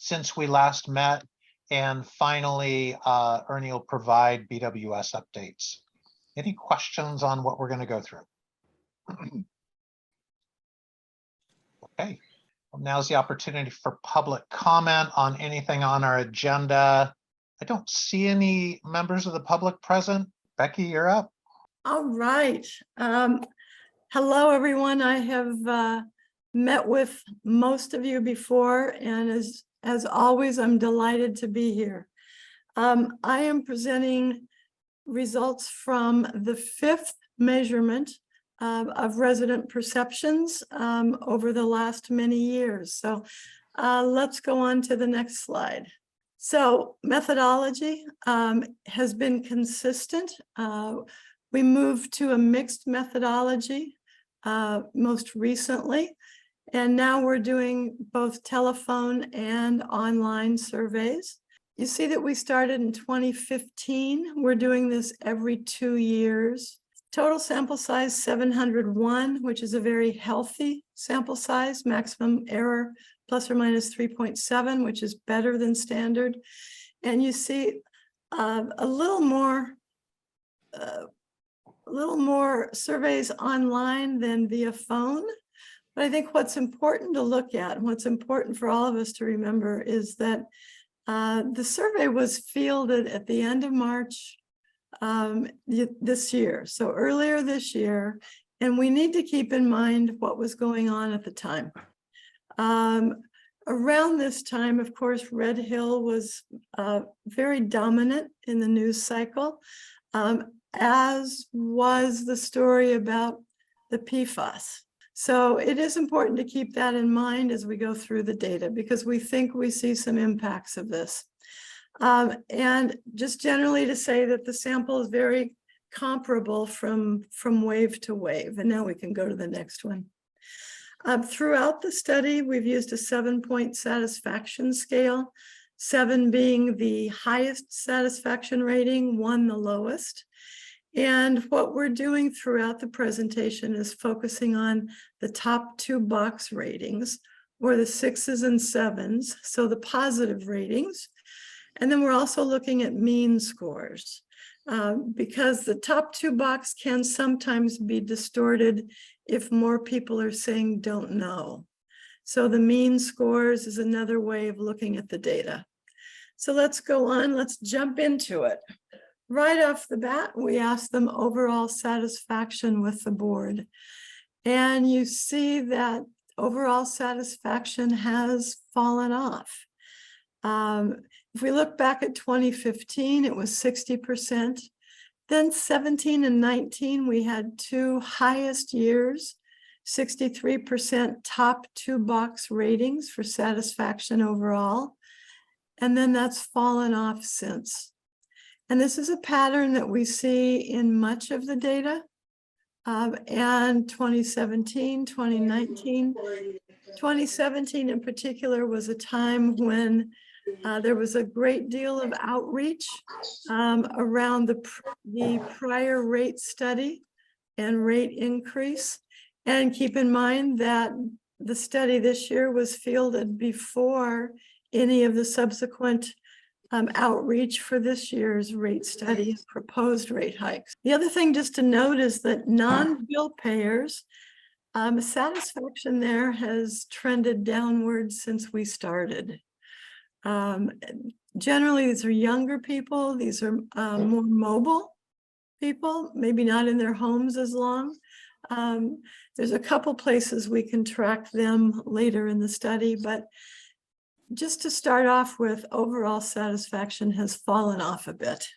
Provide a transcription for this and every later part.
since we last met. And finally, Ernie will provide BWS updates. Any questions on what we're going to go through? Okay, well, now's the opportunity for public comment on anything on our agenda. I don't see any members of the public present. Becky, you're up. All right. Hello, everyone. I have met with most of you before, and as always, I'm delighted to be here. I am presenting results from the 5th measurement of resident perceptions over the last many years. So let's go on to the next slide. So methodology has been consistent. We moved to a mixed methodology most recently, and now we're doing both telephone and online surveys. You see that we started in 2015. We're doing this every 2 years. Total sample size 701, which is a very healthy sample size. Maximum error plus or minus 3.7, which is better than standard. And you see a little more surveys online than via phone. But I think what's important to look at, and what's important for all of us to remember, is that the survey was fielded at the end of March this year, so earlier this year, and we need to keep in mind what was going on at the time. Around this time, of course, Red Hill was very dominant in the news cycle, as was the story about the PFAS. So it is important to keep that in mind as we go through the data, because we think we see some impacts of this. And just generally to say that the sample is very comparable from wave to wave. And now we can go to the next one. Throughout the study, we've used a 7-point satisfaction scale, 7 being the highest satisfaction rating, 1 the lowest. And what we're doing throughout the presentation is focusing on the top 2 box ratings, or the 6s and 7s, so the positive ratings. And then we're also looking at mean scores, because the top 2 box can sometimes be distorted if more people are saying don't know. So the mean scores is another way of looking at the data. So let's go on, let's jump into it. Right off the bat, we asked them overall satisfaction with the board. And you see that overall satisfaction has fallen off. If we look back at 2015, it was 60%. Then 17 and 19, we had 2 highest years, 63% top 2 box ratings for satisfaction overall. And then that's fallen off since. And this is a pattern that we see in much of the data. And 2017, 2019, 2017 in particular was a time when there was a great deal of outreach around the prior rate study and rate increase. And keep in mind that the study this year was fielded before any of the subsequent outreach for this year's rate study, proposed rate hikes. The other thing just to note is that non-bill payers, satisfaction there has trended downward since we started. Generally, these are younger people. These are more mobile people, maybe not in their homes as long. There's a couple places we can track them later in the study, but just to start off with, overall satisfaction has fallen off a bit.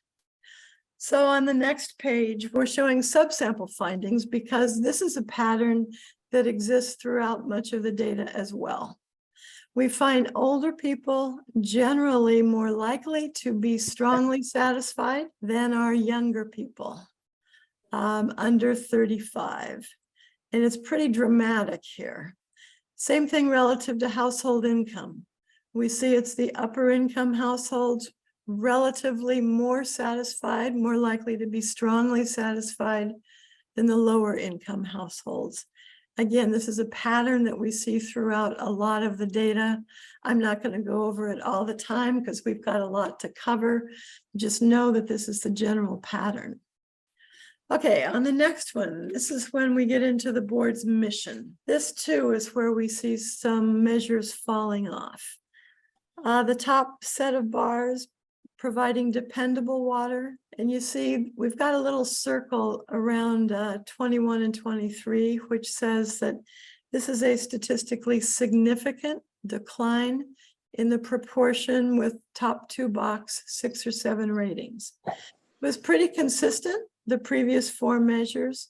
So on the next page, we're showing subsample findings, because this is a pattern that exists throughout much of the data as well. We find older people generally more likely to be strongly satisfied than our younger people, under 35. And it's pretty dramatic here. Same thing relative to household income. We see it's the upper income households relatively more satisfied, more likely to be strongly satisfied than the lower income households. Again, this is a pattern that we see throughout a lot of the data. I'm not going to go over it all the time because we've got a lot to cover. Just know that this is the general pattern. Okay, on the next one, this is when we get into the board's mission. This too is where we see some measures falling off. The top set of bars providing dependable water. And you see, we've got a little circle around 21 and 23, which says that this is a statistically significant decline in the proportion with top two box 6 or 7 ratings. It was pretty consistent, the previous 4 measures,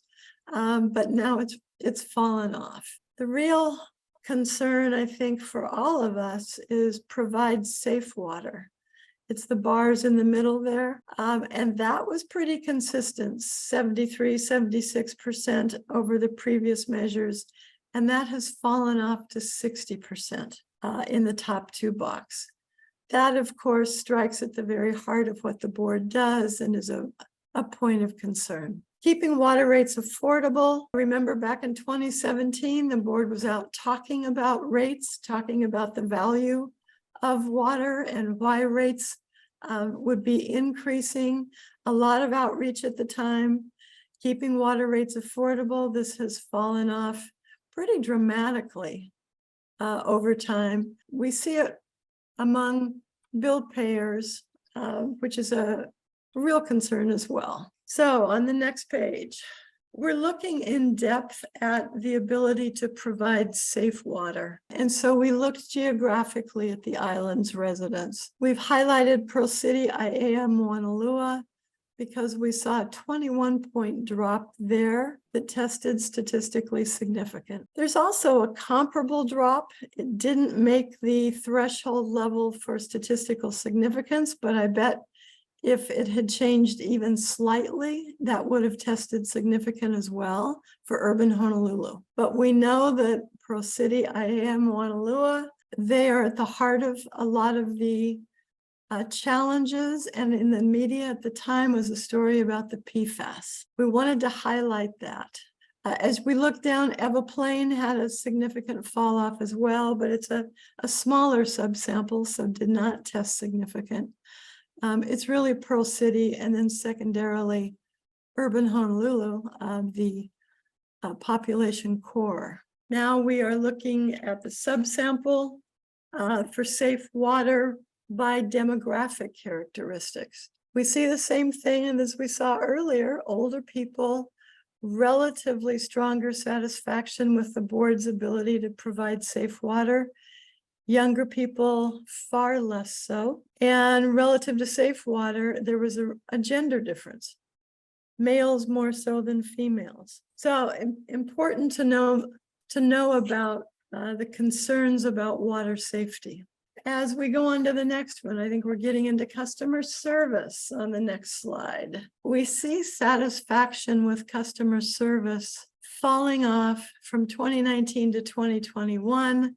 but now it's fallen off. The real concern, I think, for all of us is provide safe water. It's the bars in the middle there. And that was pretty consistent, 73, 76% over the previous measures. And that has fallen off to 60% in the top 2 box. That, of course, strikes at the very heart of what the board does and is a point of concern. Keeping water rates affordable. Remember back in 2017, the board was out talking about rates, talking about the value of water and why rates would be increasing. A lot of outreach at the time. Keeping water rates affordable. This has fallen off pretty dramatically over time. We see it among bill payers, which is a real concern as well. So on the next page, we're looking in depth at the ability to provide safe water. And so we looked geographically at the island's residents. We've highlighted Pearl City, IAM, Moanalua, because we saw a 21-point drop there that tested statistically significant. There's also a comparable drop. It didn't make the threshold level for statistical significance, but I bet if it had changed even slightly, that would have tested significant as well for urban Honolulu. But we know that Pearl City, IAM, Moanalua, they are at the heart of a lot of the challenges, and in the media at the time was a story about the PFAS. We wanted to highlight that. As we look down, Eva Plain had a significant fall off as well, but it's a smaller subsample, so did not test significant. It's really Pearl City and then secondarily urban Honolulu, the population core. Now we are looking at the subsample for safe water by demographic characteristics. We see the same thing, and as we saw earlier, older people, relatively stronger satisfaction with the board's ability to provide safe water. Younger people, far less so. And relative to safe water, there was a gender difference. Males more so than females. So important to know about the concerns about water safety. As we go on to the next one, I think we're getting into customer service on the next slide. We see satisfaction with customer service falling off from 2019 to 2021,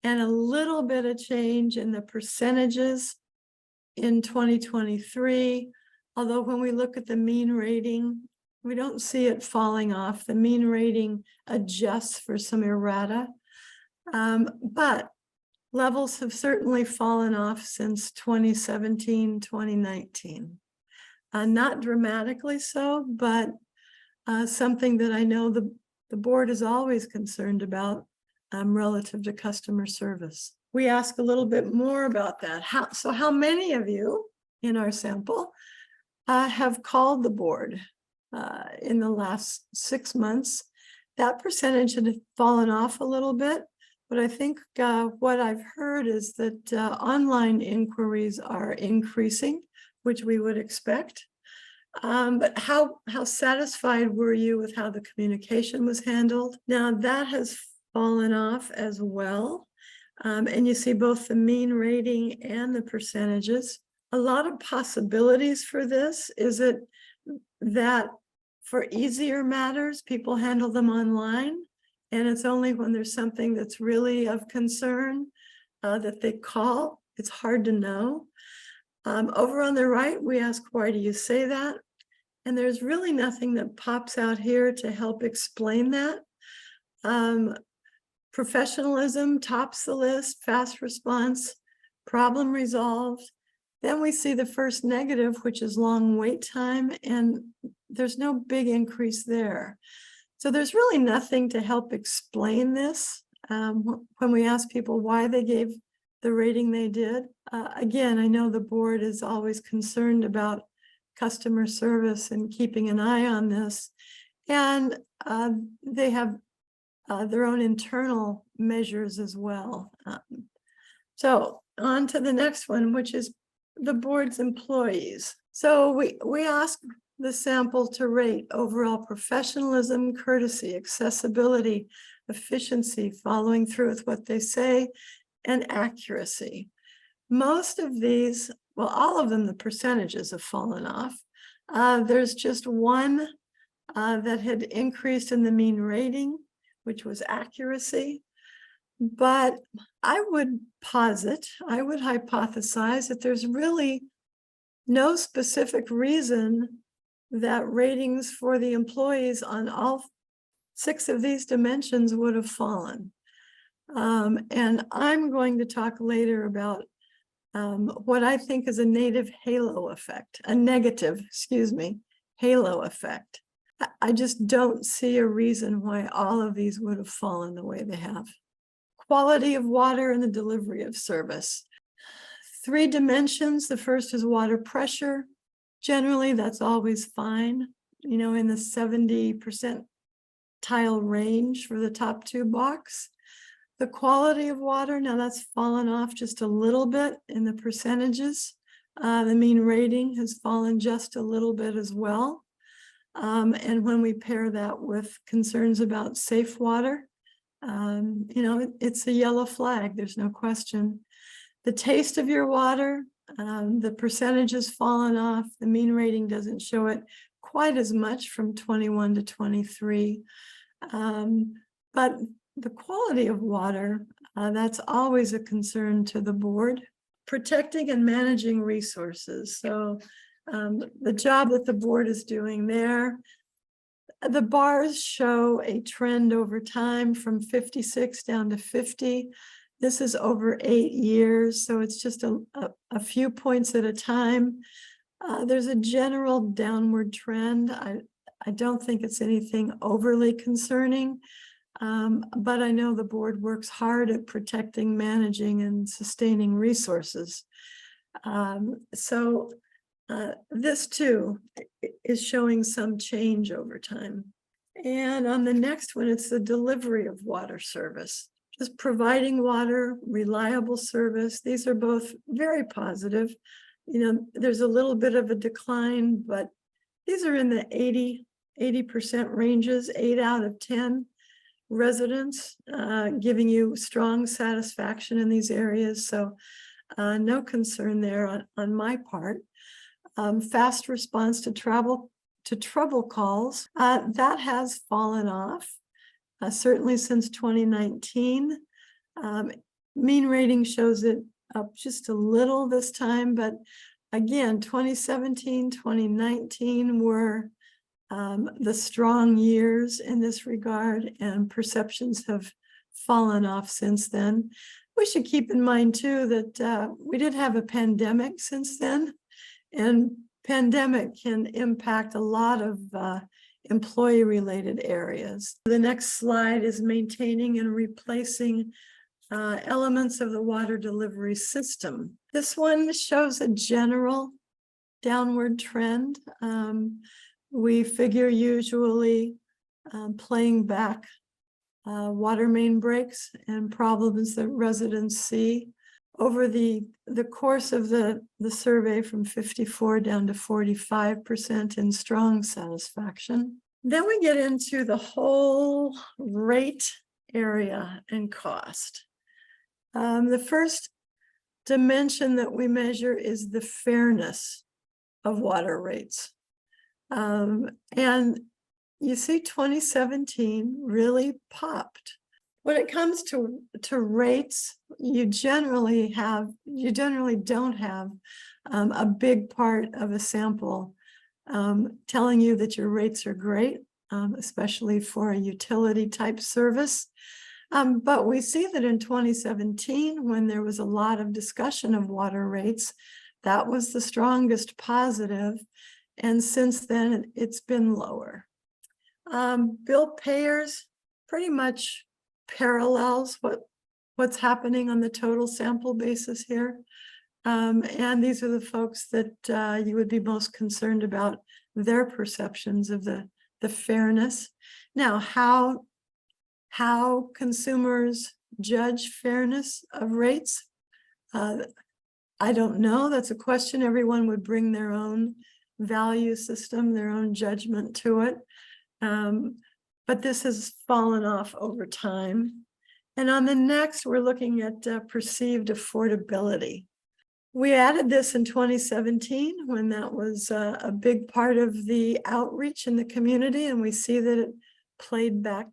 and a little bit of change in the percentages in 2023. Although when we look at the mean rating, we don't see it falling off. The mean rating adjusts for some errata, but levels have certainly fallen off since 2017, 2019. Not dramatically so, but something that I know the board is always concerned about relative to customer service. We ask a little bit more about that. How many of you in our sample have called the board in the last 6 months? That percentage had fallen off a little bit. But I think what I've heard is that online inquiries are increasing, which we would expect. But how satisfied were you with how the communication was handled? Now that has fallen off as well. And you see both the mean rating and the percentages. A lot of possibilities for this. Is it that for easier matters, people handle them online? And it's only when there's something that's really of concern that they call. It's hard to know. Over on the right, we ask, why do you say that? And there's really nothing that pops out here to help explain that. Professionalism tops the list, fast response, problem resolved. Then we see the first negative, which is long wait time, and there's no big increase there. So there's really nothing to help explain this. When we ask people why they gave the rating they did, again, I know the board is always concerned about customer service and keeping an eye on this. And they have their own internal measures as well. So on to the next one, which is the board's employees. So we ask the sample to rate overall professionalism, courtesy, accessibility, efficiency, following through with what they say, and accuracy. Most of these, well, all of them, the percentages have fallen off. There's just one that had increased in the mean rating, which was accuracy. But I would posit, I would hypothesize that there's really no specific reason that ratings for the employees on all 6 of these dimensions would have fallen. And I'm going to talk later about what I think is a negative halo effect. I just don't see a reason why all of these would have fallen the way they have. Quality of water and the delivery of service. 3 dimensions. The first is water pressure. Generally, that's always fine, you know, in the 70% tile range for the top 2 box. The quality of water, now that's fallen off just a little bit in the percentages. The mean rating has fallen just a little bit as well. And when we pair that with concerns about safe water, you know, it's a yellow flag, there's no question. The taste of your water, the percentage has fallen off. The mean rating doesn't show it quite as much from 21 to 23. But the quality of water, that's always a concern to the board. Protecting and managing resources. So the job that the board is doing there, the bars show a trend over time from 56 down to 50. This is over 8 years, so it's just a few points at a time. There's a general downward trend. I don't think it's anything overly concerning, but I know the board works hard at protecting, managing, and sustaining resources. This too is showing some change over time. And on the next one, it's the delivery of water service. Just providing water, reliable service. These are both very positive. You know, there's a little bit of a decline, but these are in the 80% ranges, 8 out of 10 residents giving you strong satisfaction in these areas. So no concern there on my part. Fast response to trouble calls, that has fallen off, certainly since 2019. Mean rating shows it up just a little this time, but again, 2017, 2019 were the strong years in this regard, and perceptions have fallen off since then. We should keep in mind too that we did have a pandemic since then, and pandemic can impact a lot of employee-related areas. The next slide is maintaining and replacing elements of the water delivery system. This one shows a general downward trend. We figure usually playing back water main breaks and problems that residents see over the course of the survey, from 54 down to 45% in strong satisfaction. Then we get into the whole rate area and cost. The first dimension that we measure is the fairness of water rates. And you see 2017 really popped. When it comes to rates, you generally don't have a big part of a sample telling you that your rates are great. especially for a utility type service. But we see that in 2017, when there was a lot of discussion of water rates, that was the strongest positive. And since then, it's been lower. Bill payers pretty much parallels what's happening on the total sample basis here. And these are the folks that you would be most concerned about their perceptions of the fairness. Now, how consumers judge fairness of rates, I don't know. That's a question. Everyone would bring their own value system, their own judgment to it. But this has fallen off over time. And on the next, we're looking at perceived affordability. We added this in 2017 when that was a big part of the outreach in the community, and we see that it played back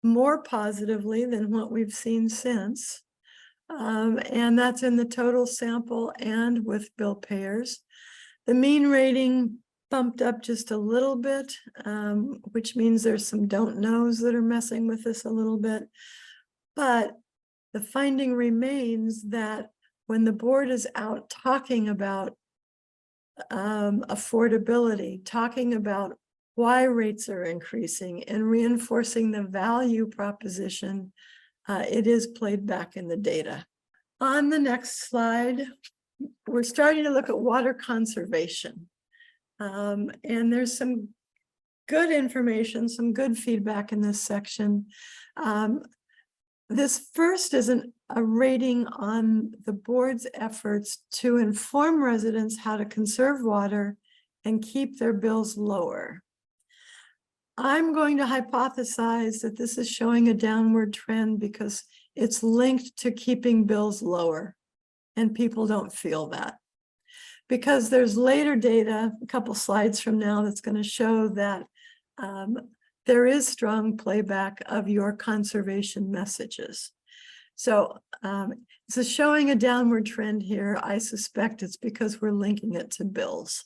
more positively than what we've seen since. And that's in the total sample and with bill payers. The mean rating bumped up just a little bit, which means there's some don't knows that are messing with this a little bit. But the finding remains that when the board is out talking about affordability, talking about why rates are increasing and reinforcing the value proposition, it is played back in the data. On the next slide, we're starting to look at water conservation. And there's some good information, some good feedback in this section. This first is a rating on the board's efforts to inform residents how to conserve water and keep their bills lower. I'm going to hypothesize that this is showing a downward trend because it's linked to keeping bills lower, and people don't feel that. Because there's later data, a couple slides from now, that's going to show that there is strong playback of your conservation messages. So this is showing a downward trend here. I suspect it's because we're linking it to bills.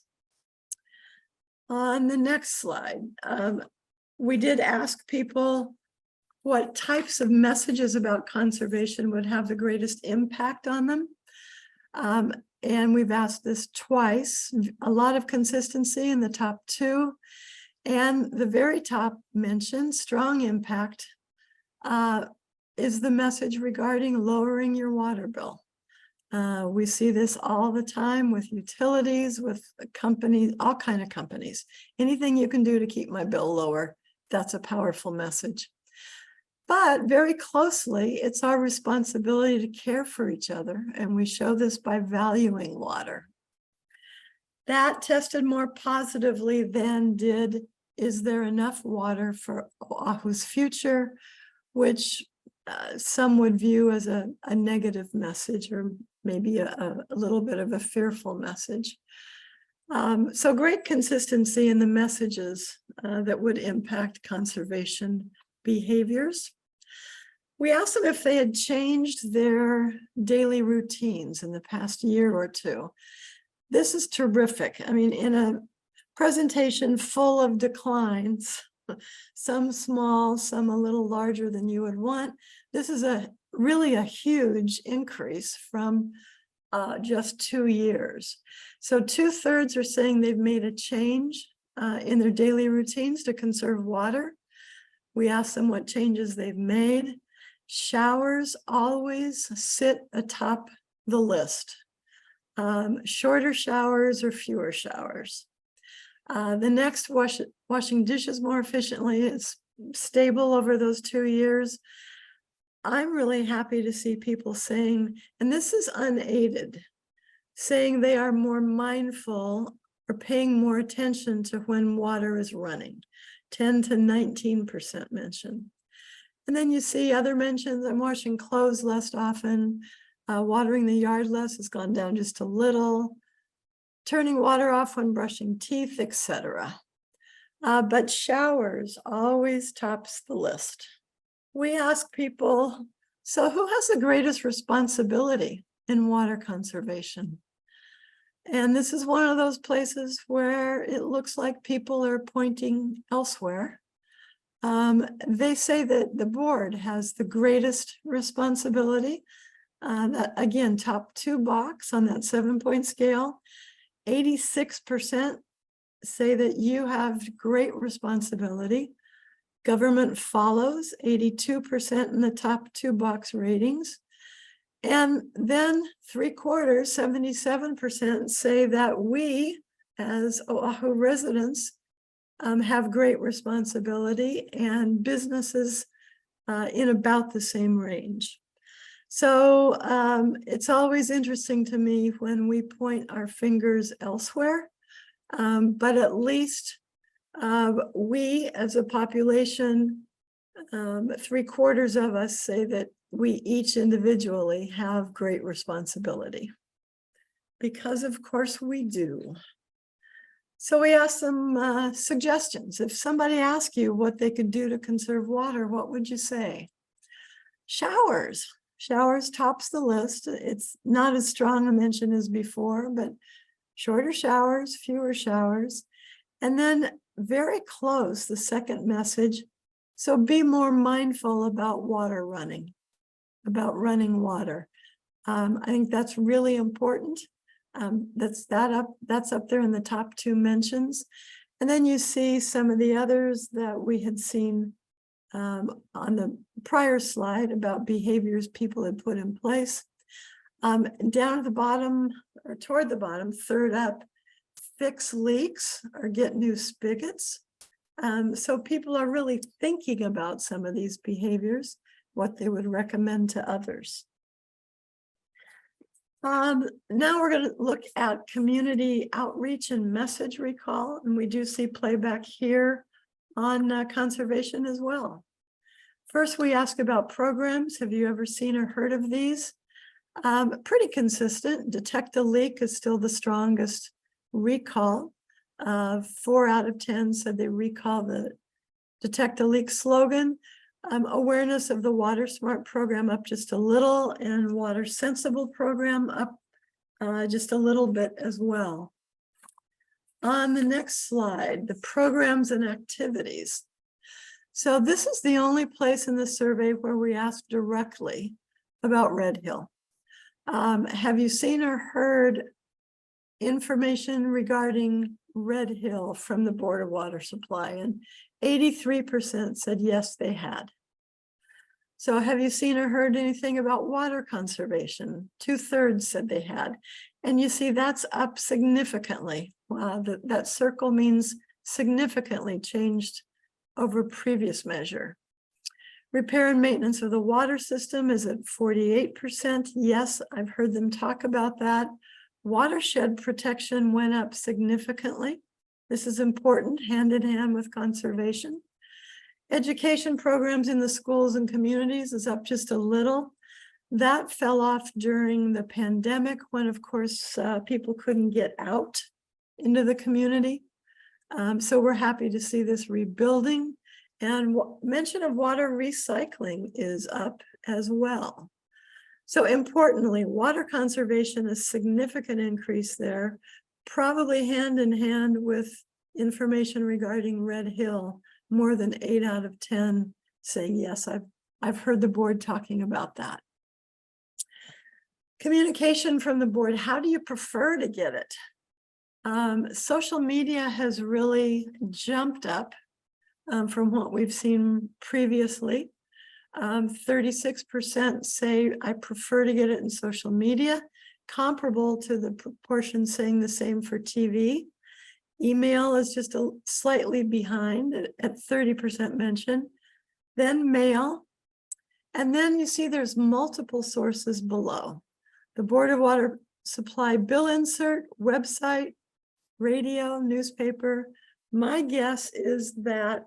On the next slide, we did ask people what types of messages about conservation would have the greatest impact on them. And we've asked this twice, a lot of consistency in the top two. And the very top mentioned, strong impact, is the message regarding lowering your water bill. We see this all the time with utilities, with companies, all kinds of companies. Anything you can do to keep my bill lower, that's a powerful message. But very closely, it's our responsibility to care for each other, and we show this by valuing water. That tested more positively than did, is there enough water for Oahu's future, which some would view as a negative message, or maybe a little bit of a fearful message. So great consistency in the messages that would impact conservation behaviors. We asked them if they had changed their daily routines in the past year or two. This is terrific. I mean, in a presentation full of declines, some small, some a little larger than you would want, this is really a huge increase from just 2 years. So 2/3 are saying they've made a change in their daily routines to conserve water. We asked them what changes they've made. Showers always sit atop the list. Shorter showers or fewer showers. The next, washing dishes more efficiently, is stable over those 2 years. I'm really happy to see people saying, and this is unaided, saying they are more mindful or paying more attention to when water is running. 10 to 19% mention. And then you see other mentions. I'm washing clothes less often. Watering the yard less has gone down just a little. Turning water off when brushing teeth, etc. But showers always tops the list. We ask people, so who has the greatest responsibility in water conservation? And this is one of those places where it looks like people are pointing elsewhere. They say that the board has the greatest responsibility. That, again, top 2 box on that 7-point scale. 86% say that you have great responsibility. Government follows, 82% in the top 2 box ratings. And then 3/4, 77% say that we, as Oahu residents, have great responsibility, and businesses in about the same range. So it's always interesting to me when we point our fingers elsewhere, but at least we as a population, 3/4 of us say that we each individually have great responsibility, because of course we do. So we asked some suggestions. If somebody asked you what they could do to conserve water, what would you say? Showers. Showers tops the list. It's not as strong a mention as before, but shorter showers, fewer showers. And then very close, the second message. So be more mindful about water running, about running water. I think that's really important. That's up there in the top 2 mentions. And then you see some of the others that we had seen on the prior slide about behaviors people had put in place. Down at the bottom, or toward the bottom, third up, fix leaks or get new spigots. So people are really thinking about some of these behaviors, what they would recommend to others. Now we're going to look at community outreach and message recall, and we do see playback here on conservation as well. First, we ask about programs. Have you ever seen or heard of these? Pretty consistent. Detect a leak is still the strongest recall. 4 out of 10 said they recall the Detect a Leak slogan. Awareness of the Water Smart program up just a little, and Water Sensible program up just a little bit as well. On the next slide, the programs and activities. So this is the only place in the survey where we ask directly about Red Hill. Have you seen or heard information regarding Red Hill from the Board of Water Supply? And 83% said yes, they had. So have you seen or heard anything about water conservation? 2/3 said they had. And you see that's up significantly. That circle means significantly changed over previous measure. Repair and maintenance of the water system is at 48%. Yes, I've heard them talk about that. Watershed protection went up significantly. This is important, hand in hand with conservation. Education programs in the schools and communities is up just a little. That fell off during the pandemic when, of course, people couldn't get out into the community. So we're happy to see this rebuilding. And mention of water recycling is up as well. So importantly, water conservation, a significant increase there, probably hand in hand with information regarding Red Hill. More than 8 out of 10 saying, yes, I've heard the board talking about that. Communication from the board, how do you prefer to get it? Social media has really jumped up from what we've seen previously. 36% say I prefer to get it in social media, comparable to the proportion saying the same for TV. Email is just slightly behind at 30% mention, then mail. And then you see there's multiple sources below. The Board of Water Supply bill insert, website, radio, newspaper. My guess is that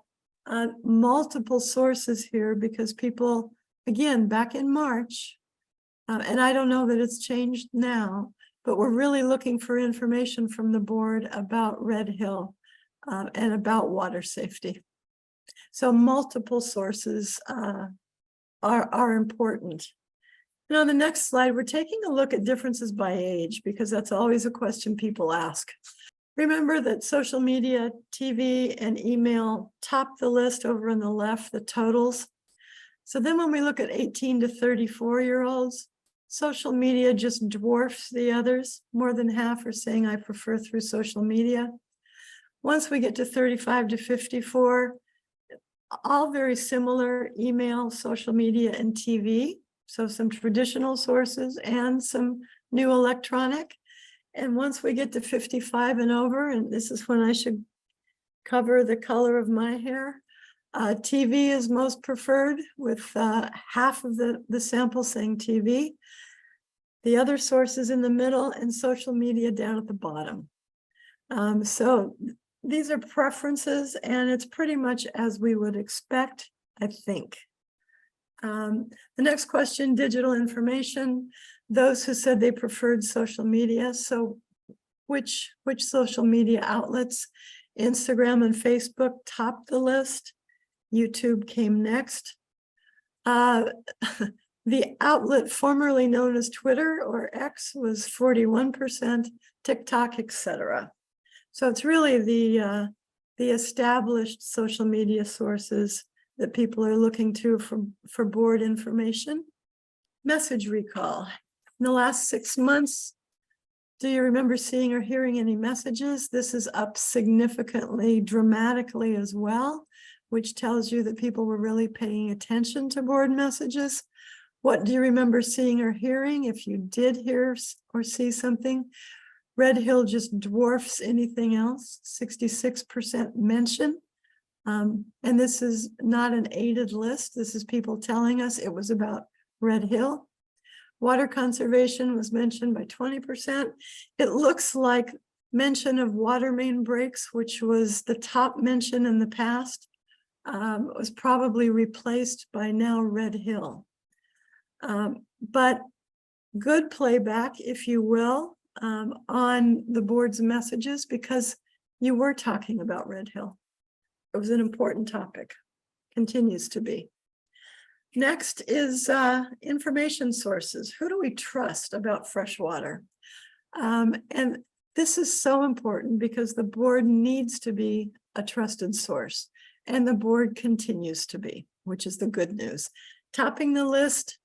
multiple sources here because people, again, back in March, and I don't know that it's changed now, but we're really looking for information from the board about Red Hill and about water safety. So multiple sources are important. And on the next slide, we're taking a look at differences by age because that's always a question people ask. Remember that social media, TV, and email top the list over on the left, the totals. So then when we look at 18 to 34-year-olds, social media just dwarfs the others. More than half are saying I prefer through social media. Once we get to 35 to 54, all very similar: email, social media, and TV. So some traditional sources and some new electronic. And once we get to 55 and over, and this is when I should cover the color of my hair, TV is most preferred, with half of the sample saying TV. The other sources in the middle, and social media down at the bottom. So these are preferences, and it's pretty much as we would expect, I think. The next question, digital information. Those who said they preferred social media. So which social media outlets? Instagram and Facebook topped the list. YouTube came next. The outlet formerly known as Twitter or X was 41%, TikTok, etc. So it's really the established social media sources that people are looking to for board information. Message recall. In the last 6 months, do you remember seeing or hearing any messages? This is up significantly, dramatically as well, which tells you that people were really paying attention to board messages. What do you remember seeing or hearing? If you did hear or see something, Red Hill just dwarfs anything else, 66% mention. And this is not an aided list. This is people telling us it was about Red Hill. Water conservation was mentioned by 20%. It looks like mention of water main breaks, which was the top mention in the past, was probably replaced by now Red Hill. But good playback, if you will, on the board's messages, because you were talking about Red Hill. It was an important topic, continues to be. Next is information sources. Who do we trust about fresh water? And this is so important because the board needs to be a trusted source, and the board continues to be, which is the good news. Topping the list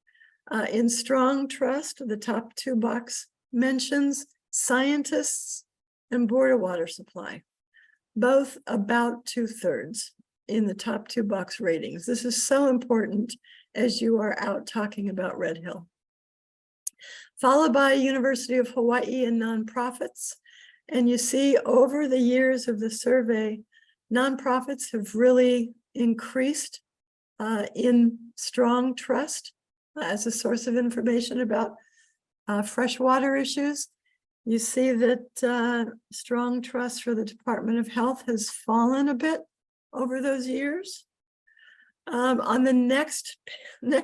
in strong trust, the top 2 box mentions scientists and Board of Water Supply, both about 2/3 in the top 2 box ratings. This is so important as you are out talking about Red Hill. Followed by University of Hawaii and nonprofits. And you see over the years of the survey, nonprofits have really increased in strong trust as a source of information about freshwater issues. You see that strong trust for the Department of Health has fallen a bit over those years. On the next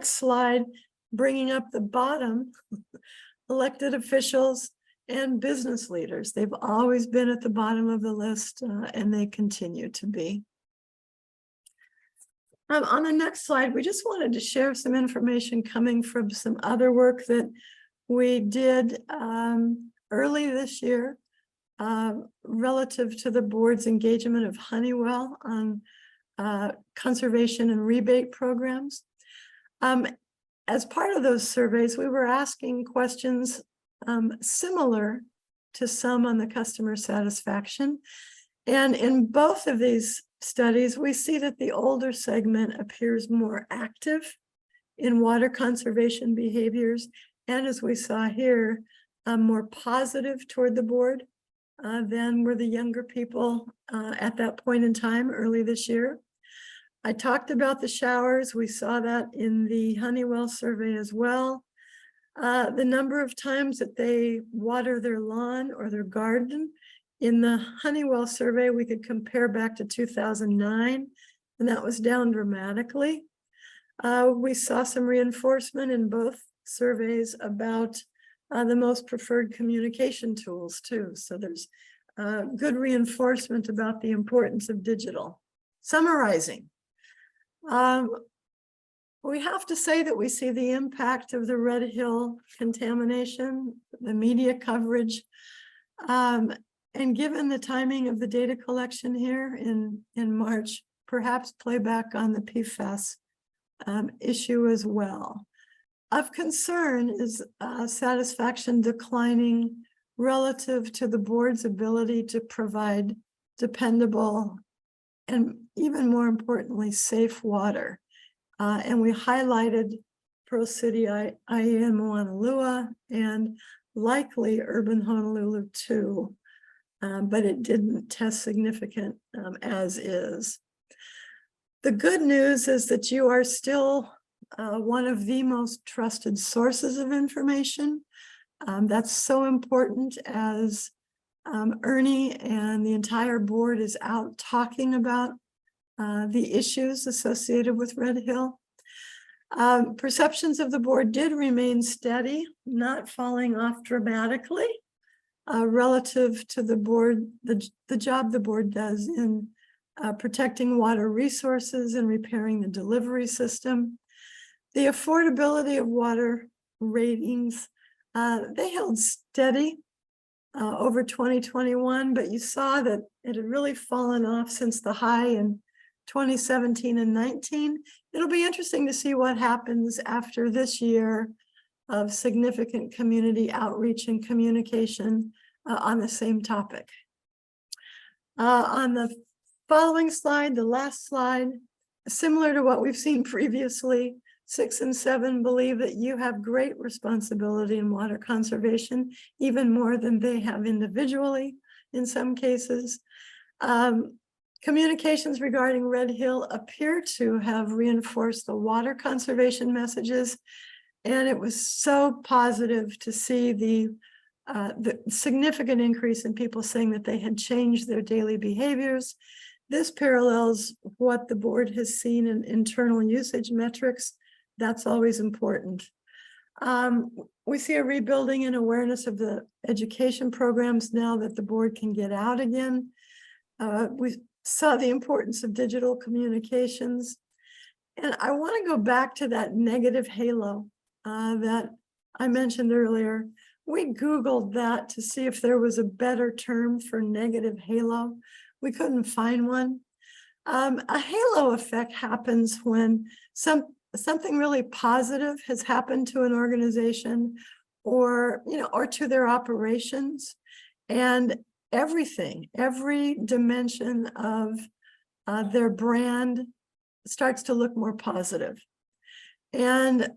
slide, bringing up the bottom, elected officials and business leaders. They've always been at the bottom of the list, and they continue to be. On the next slide, we just wanted to share some information coming from some other work that we did early this year relative to the board's engagement of Honeywell on conservation and rebate programs. As part of those surveys, we were asking questions similar to some on the customer satisfaction. And in both of these studies, we see that the older segment appears more active in water conservation behaviors. And as we saw here, more positive toward the board than were the younger people at that point in time early this year. I talked about the showers. We saw that in the Honeywell survey as well. The number of times that they water their lawn or their garden. In the Honeywell survey, we could compare back to 2009, and that was down dramatically. We saw some reinforcement in both surveys about the most preferred communication tools too. So there's good reinforcement about the importance of digital. Summarizing. We have to say that we see the impact of the Red Hill contamination, the media coverage, And given the timing of the data collection here in March, perhaps play back on the PFAS issue as well. Of concern is satisfaction declining relative to the board's ability to provide dependable and, even more importantly, safe water. And we highlighted Pearl City, IAM Moanalua, and likely urban Honolulu too, but it didn't test significant as is. The good news is that you are still one of the most trusted sources of information. That's so important as Ernie and the entire board is out talking about the issues associated with Red Hill. Perceptions of the board did remain steady, not falling off dramatically relative to the board, the job the board does in protecting water resources and repairing the delivery system. The affordability of water ratings, they held steady over 2021, but you saw that it had really fallen off since the high in 2017 and 19. It'll be interesting to see what happens after this year of significant community outreach and communication on the same topic. On the following slide, the last slide, similar to what we've seen previously, 6 and 7 believe that you have great responsibility in water conservation, even more than they have individually in some cases. Communications regarding Red Hill appear to have reinforced the water conservation messages, and it was so positive to see the significant increase in people saying that they had changed their daily behaviors. This parallels what the board has seen in internal usage metrics. That's always important. We see a rebuilding and awareness of the education programs now that the board can get out again. We saw the importance of digital communications. And I want to go back to that negative halo that I mentioned earlier. We Googled that to see if there was a better term for negative halo. We couldn't find one. A halo effect happens when something really positive has happened to an organization or to their operations, and every dimension of their brand starts to look more positive. And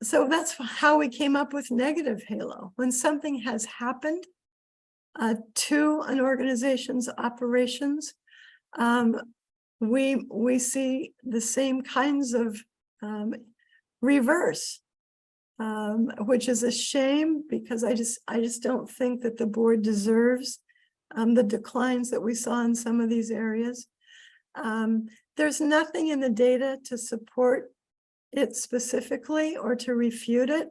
so that's how we came up with negative halo. When something has happened to an organization's operations, we see the same kinds of reverse, which is a shame, because I just don't think that the board deserves the declines that we saw in some of these areas. There's nothing in the data to support it specifically or to refute it.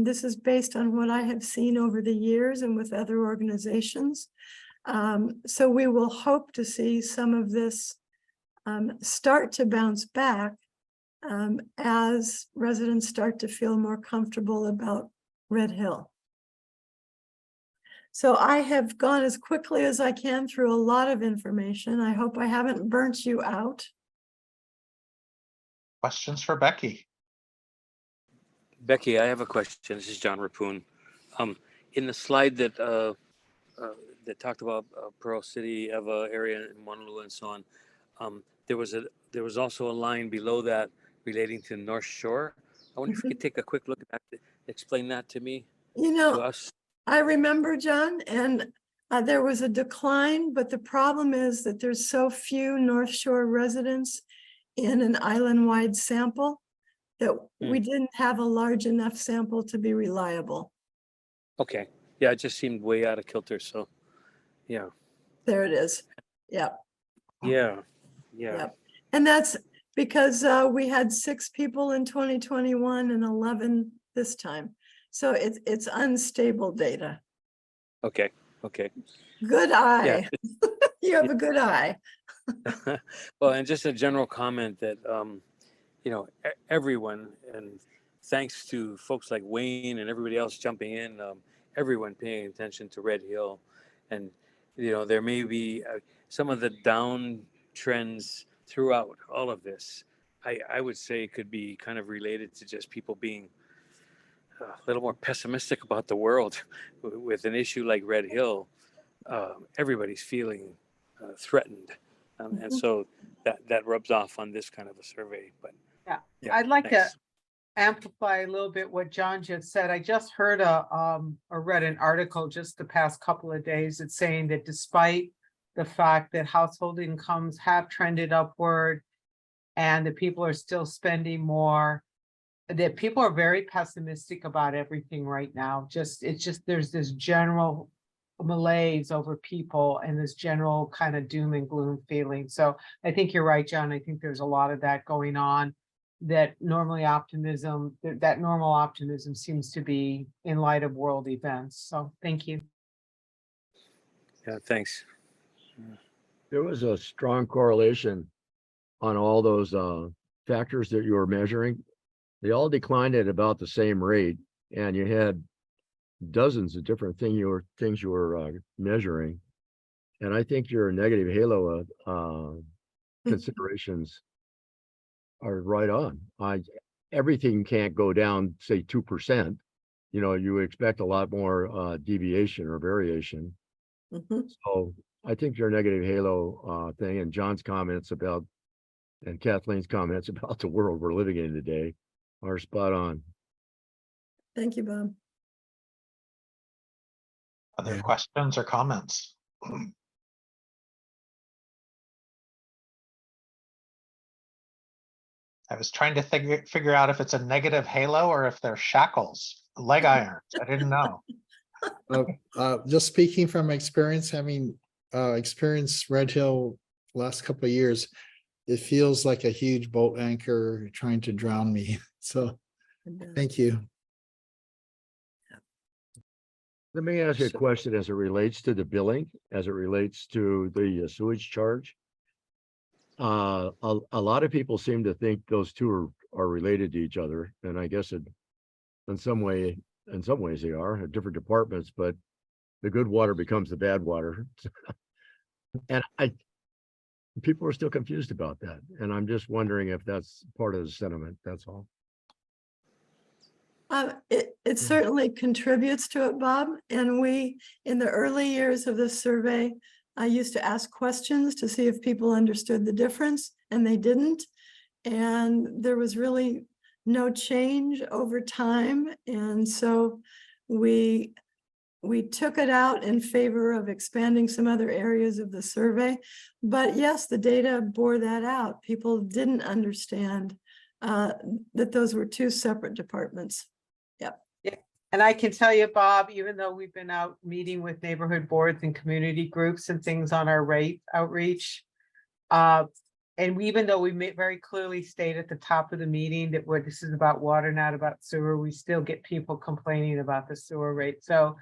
This is based on what I have seen over the years and with other organizations. So we will hope to see some of this start to bounce back as residents start to feel more comfortable about Red Hill. So I have gone as quickly as I can through a lot of information. I hope I haven't burnt you out. Questions for Becky? Becky, I have a question. This is John Rapoon. In the slide that that talked about Pearl City, Eva area, and Honolulu, and so on, there was also a line below that relating to North Shore. I wonder if you could take a quick look at that, explain that to me, to us. I remember, John, and there was a decline, but the problem is that there's so few North Shore residents in an island-wide sample that we didn't have a large enough sample to be reliable. Okay. Yeah, it just seemed way out of kilter. So, yeah. There it is. Yep. Yeah. Yep. And that's because we had 6 people in 2021 and 11 this time. So it's unstable data. Okay. Good eye. Yeah. You have a good eye. Well, and just a general comment that, everyone, and thanks to folks like Wayne and everybody else jumping in, everyone paying attention to Red Hill. And, you know, there may be some of the down trends throughout all of this. I would say could be kind of related to just people being a little more pessimistic about the world. With an issue like Red Hill, everybody's feeling threatened. And so that rubs off on this kind of a survey. But Yeah, yeah, I'd like to thanks. amplify a little bit what John just said. I just heard or read an article just the past couple of days. It's saying that despite the fact that household incomes have trended upward and that people are still spending more, that people are very pessimistic about everything right now. There's this general malaise over people and this general kind of doom and gloom feeling. So I think you're right, John. I think there's a lot of that going on, that normally optimism, that normal optimism seems to be in light of world events. So thank you. Yeah, thanks. There was a strong correlation on all those factors that you were measuring. They all declined at about the same rate, and you had dozens of different things you were measuring. And I think your negative halo considerations are right on. Everything can't go down, say 2%. You know, you would expect a lot more deviation or variation. Mhm. So I think your negative halo thing and John's comments about and Kathleen's comments about the world we're living in today are spot on. Thank you, Bob. Other Yeah. questions or comments? I was trying to figure out if it's a negative halo or if they're shackles, leg irons. I didn't know. Just speaking from experience, having experienced Red Hill last couple of years, it feels like a huge boat anchor trying to drown me. So thank you. Let me ask you a So- question as it relates to the billing, as it relates to the sewage charge. A lot of people seem to think those two are related to each other, and I guess in some ways they are different departments, but the good water becomes the bad water. And people are still confused about that. And I'm just wondering if that's part of the sentiment. That's all. It certainly contributes to it, Bob. And we, in the early years of this survey, I used to ask questions to see if people understood the difference, and they didn't. And there was really no change over time. And so we took it out in favor of expanding some other areas of the survey. But yes, the data bore that out. People didn't understand that those were two separate departments. Yep. And I can tell you, Bob, even though we've been out meeting with neighborhood boards and community groups and things on our rate outreach, and even though we very clearly state at the top of the meeting that this is about water, not about sewer, we still get people complaining about the sewer rate. So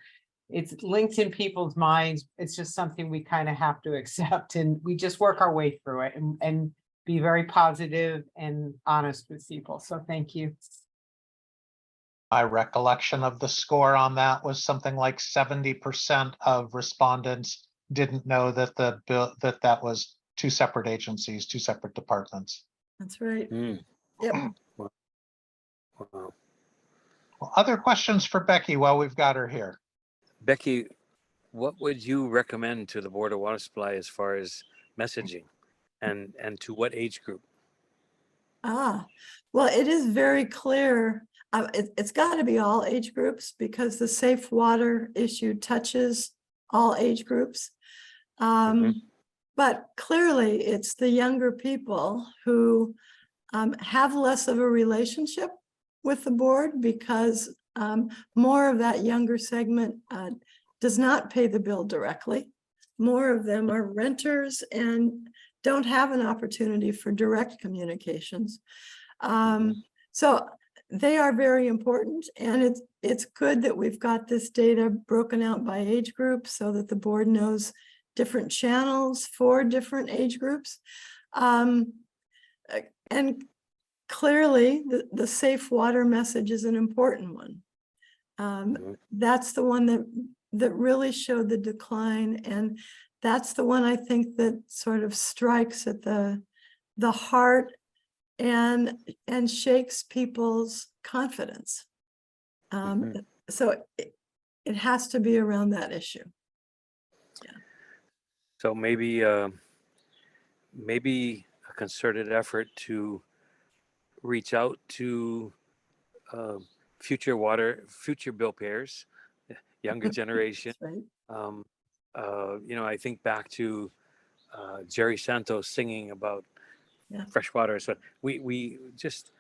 it's linked in people's minds. It's just something we kind of have to accept, and we just work our way through it and be very positive and honest with people. So thank you. My recollection of the score on that was something like 70% of respondents didn't know that that was two separate agencies, two separate departments. That's right. Mm, Yep. wow. Well, other questions for Becky while we've got her here? Becky, what would you recommend to the Board of Water Supply as far as messaging, and to what age group? Well, it is very clear. It's got to be all age groups because the safe water issue touches all age groups. But clearly it's the younger people who have less of a relationship with the board because more of that younger segment does not pay the bill directly. More of them are renters and don't have an opportunity for direct communications. So they are very important, and it's good that we've got this data broken out by age group so that the board knows different channels for different age groups. And clearly the safe water message is an important one. That's the one that really showed the decline. And that's the one I think that sort of strikes at the heart and shakes people's confidence. So it has to be around that issue. So maybe maybe a concerted effort to reach out to future bill payers, younger generation. That's right. I think back to Jerry Santos singing about Yeah. fresh water. So we just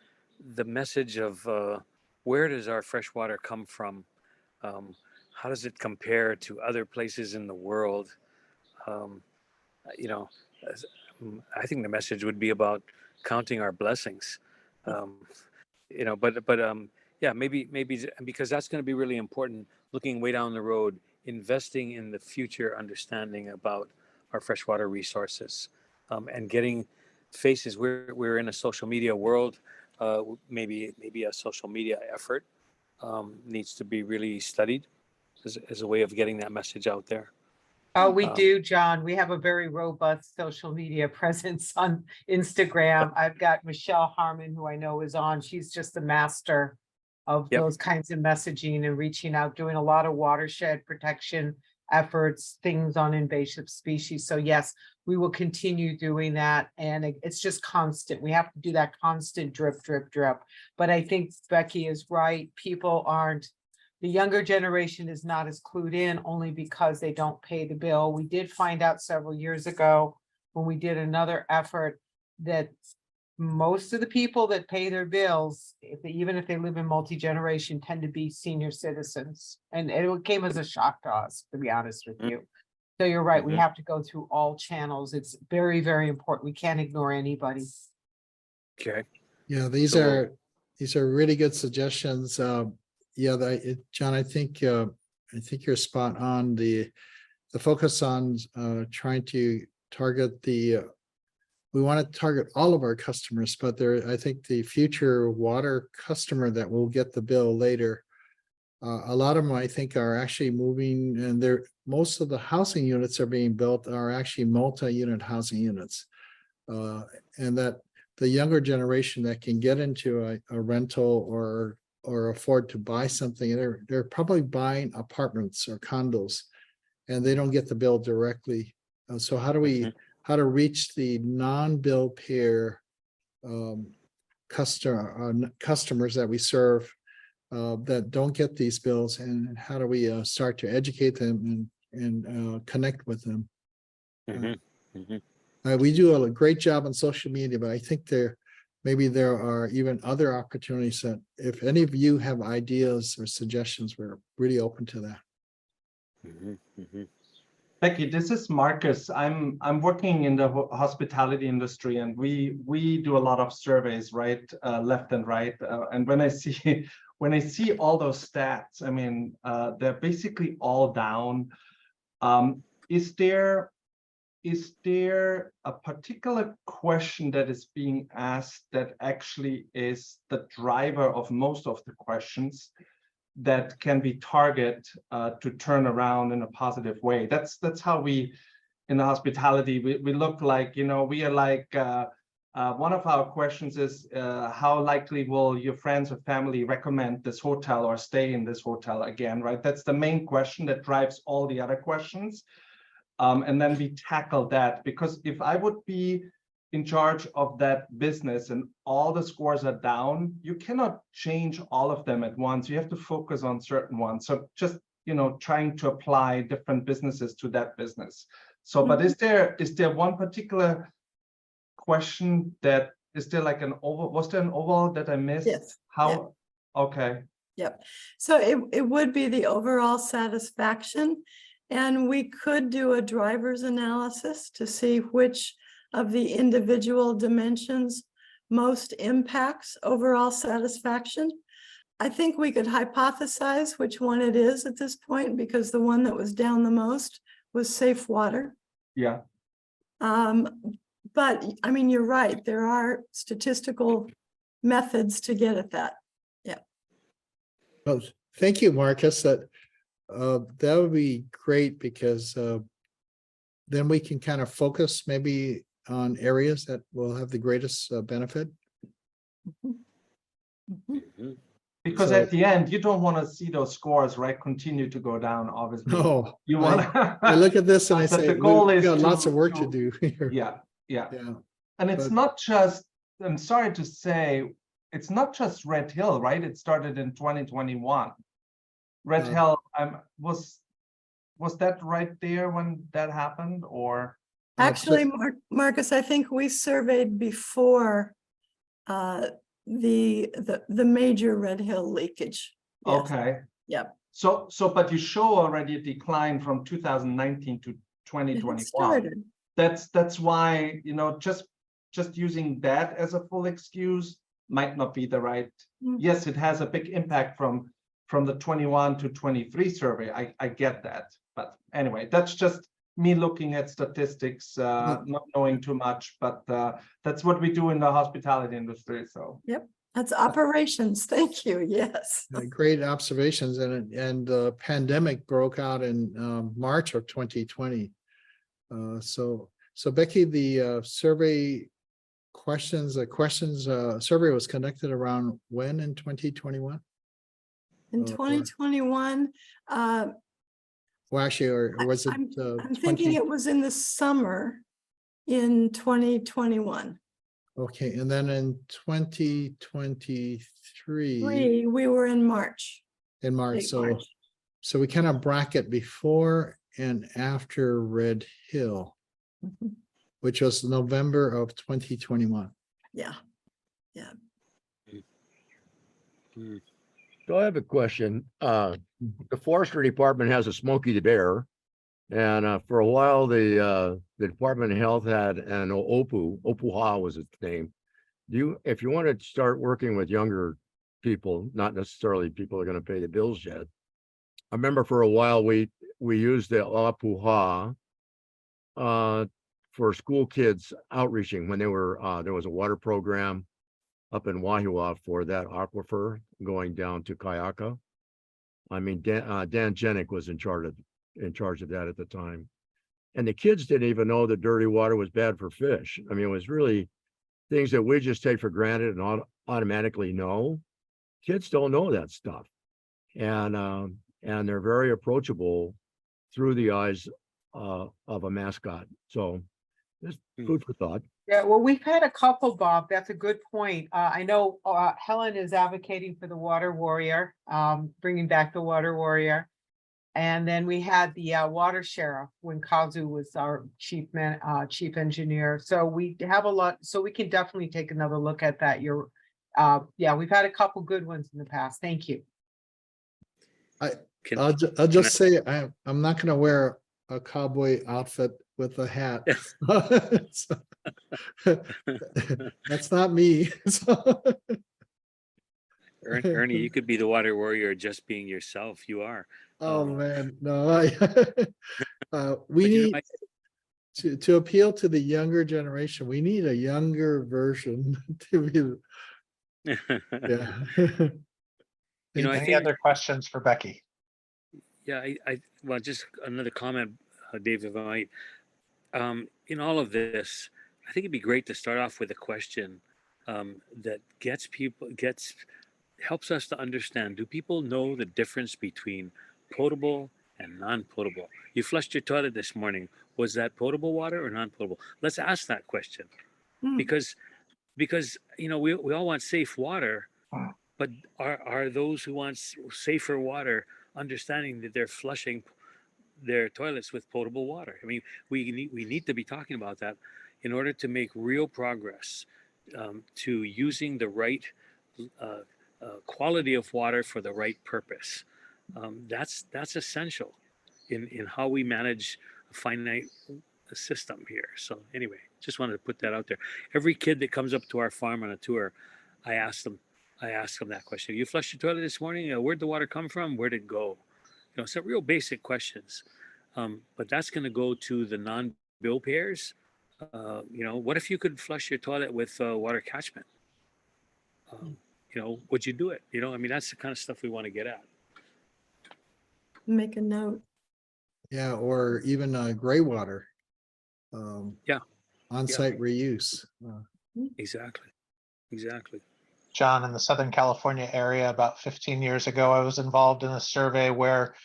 the message of where does our fresh water come from? How does it compare to other places in the world? You know, I think the message would be about counting our blessings. Yeah, maybe because that's going to be really important. Looking way down the road, investing in the future understanding about our freshwater resources, and getting faces. We're in a social media world. Maybe a social media effort needs to be really studied as a way of getting that message out there. Oh, we do, John. We have a very robust social media presence on Instagram. I've got Michelle Harmon, who I know is on. She's just a master of those kinds of messaging and reaching out, doing a lot of watershed protection efforts, things on invasive species. So yes, we will continue doing that. And it's just constant. We have to do that constant drip, drip, drip. But I think Becky is right. The younger generation is not as clued in only because they don't pay the bill. We did find out several years ago when we did another effort that most of the people that pay their bills, even if they live in multi-generation, tend to be senior citizens. And it came as a shock to us, to be honest with you. So you're right, we have to go through all channels. It's very, very important. We can't ignore anybody. Okay. Yeah, these are really good suggestions. Yeah, John, I think you're spot on. The focus on trying to target we want to target all of our customers, but I think the future water customer that will get the bill later, a lot of them I think are actually moving, and most of the housing units are being built are actually multi-unit housing units, and that the younger generation that can get into a rental or afford to buy something, they're probably buying apartments or condos, and they don't get the bill directly. So how to reach the non-bill payer customers that we serve that don't get these bills, and how do we start to educate them and connect with them? We do a great job on social media, but I think maybe there are even other opportunities that if any of you have ideas or suggestions, we're really open to that. Becky, this is Marcus. I'm working in the hospitality industry, and we do a lot of surveys, right, left and right. And when I see all those stats, I mean, they're basically all down. Is there a particular question that is being asked that actually is the driver of most of the questions that can be targeted to turn around in a positive way? That's how we, in the hospitality, we look like, we are like, one of our questions is, how likely will your friends or family recommend this hotel or stay in this hotel again, right? That's the main question that drives all the other questions. And then we tackle that, because if I would be in charge of that business and all the scores are down, you cannot change all of them at once. You have to focus on certain ones. So just, trying to apply different businesses to that business. So, but is there one particular question was there an overall that I missed? Yes. How? Yeah. Okay. Yep. So it would be the overall satisfaction. And we could do a driver's analysis to see which of the individual dimensions most impacts overall satisfaction. I think we could hypothesize which one it is at this point, because the one that was down the most was safe water. Yeah. But I mean, you're right. There are statistical methods to get at that. Yeah. Well, thank you, Marcus. that would be great because then we can kind of focus maybe on areas that will have the greatest benefit. Mhm. Because So- at the end, you don't want to see those scores, right, continue to go down, obviously. No, You want I look at this and I But say, the goal we is got lots to- of work to to- do here. Yeah, yeah. Yeah, And it's But- not just, I'm sorry to say, it's not just Red Hill, right? It started in 2021. Red Uh, Hill, was that right there when that happened, or? Actually, Marcus, I think we surveyed before the major Red Hill leakage. Yes. Okay. Yep. So, but you show already a decline from 2019 to It 2021. started. That's why, just using that as a full excuse might not be the right. Mm. Yes, it has a big impact from the 21 to 23 survey. I get that. But anyway, that's just me looking at statistics, not knowing too much, but that's what we do in the hospitality industry. So That's operations. Thank you. Yes. Great observations, and the pandemic broke out in March of 2020. So Becky, the survey survey was conducted around when in 2021? In Or- 2021, Well, actually, or was it? I'm thinking it was in the summer in 2021. Okay, and then in 2023, We were in March. in March, late so March. so we kind of bracket before and after Red Hill, Mhm. which was November of 2021. Yeah. So I have a question. The forestry department has a Smokey the Bear. And for a while, the Department of Health had an Opuha was its name. If you want to start working with younger people, not necessarily people who are going to pay the bills yet. I remember for a while we used the Opuha for school kids outreaching when they were there was a water program up in Wahiawa for that aquifer going down to Kayaka. I mean, Dan Jenick was in charge of that at the time. And the kids didn't even know that dirty water was bad for fish. I mean, it was really things that we just take for granted and automatically know. Kids don't know that stuff. And they're very approachable through the eyes of a mascot. So just food for thought. Yeah, well, we've had a couple, Bob. That's a good point. I know Helen is advocating for the water warrior, bringing back the water warrior. And then we had the water sheriff when Kazu was our chief engineer. So we have a lot, so we can definitely take another look at that. Yeah, we've had a couple good ones in the past. Thank you. I'll just say I'm not going to wear a cowboy outfit with a hat. That's not me. Ernie, you could be the water warrior just being yourself. You are. Oh man, no. We But you know, need to appeal to the younger generation. We need a younger version to be. Yeah. You know, I Any think, other questions for Becky? yeah, well, just another comment, Dave, if I might. In all of this, I think it'd be great to start off with a question that helps us to understand. Do people know the difference between potable and non-potable? You flushed your toilet this morning. Was that potable water or non-potable? Let's ask that question, Hmm. because you know we all want safe water, but are those who want safer water understanding that they're flushing their toilets with potable water? I mean, we need to be talking about that in order to make real progress to using the right quality of water for the right purpose. That's essential in how we manage a finite system here. So anyway, just wanted to put that out there. Every kid that comes up to our farm on a tour, I ask them that question. You flushed your toilet this morning? Where'd the water come from? Where'd it go? You know, some real basic questions. But that's going to go to the non-bill payers. You know, what if you could flush your toilet with water catchment? You know, would you do it? You know, I mean, that's the kind of stuff we want to get at. make a note. Yeah, or even gray water. Yeah. On-site reuse. Exactly. Exactly. John, in the Southern California area, about 15 years ago, I was involved in a survey where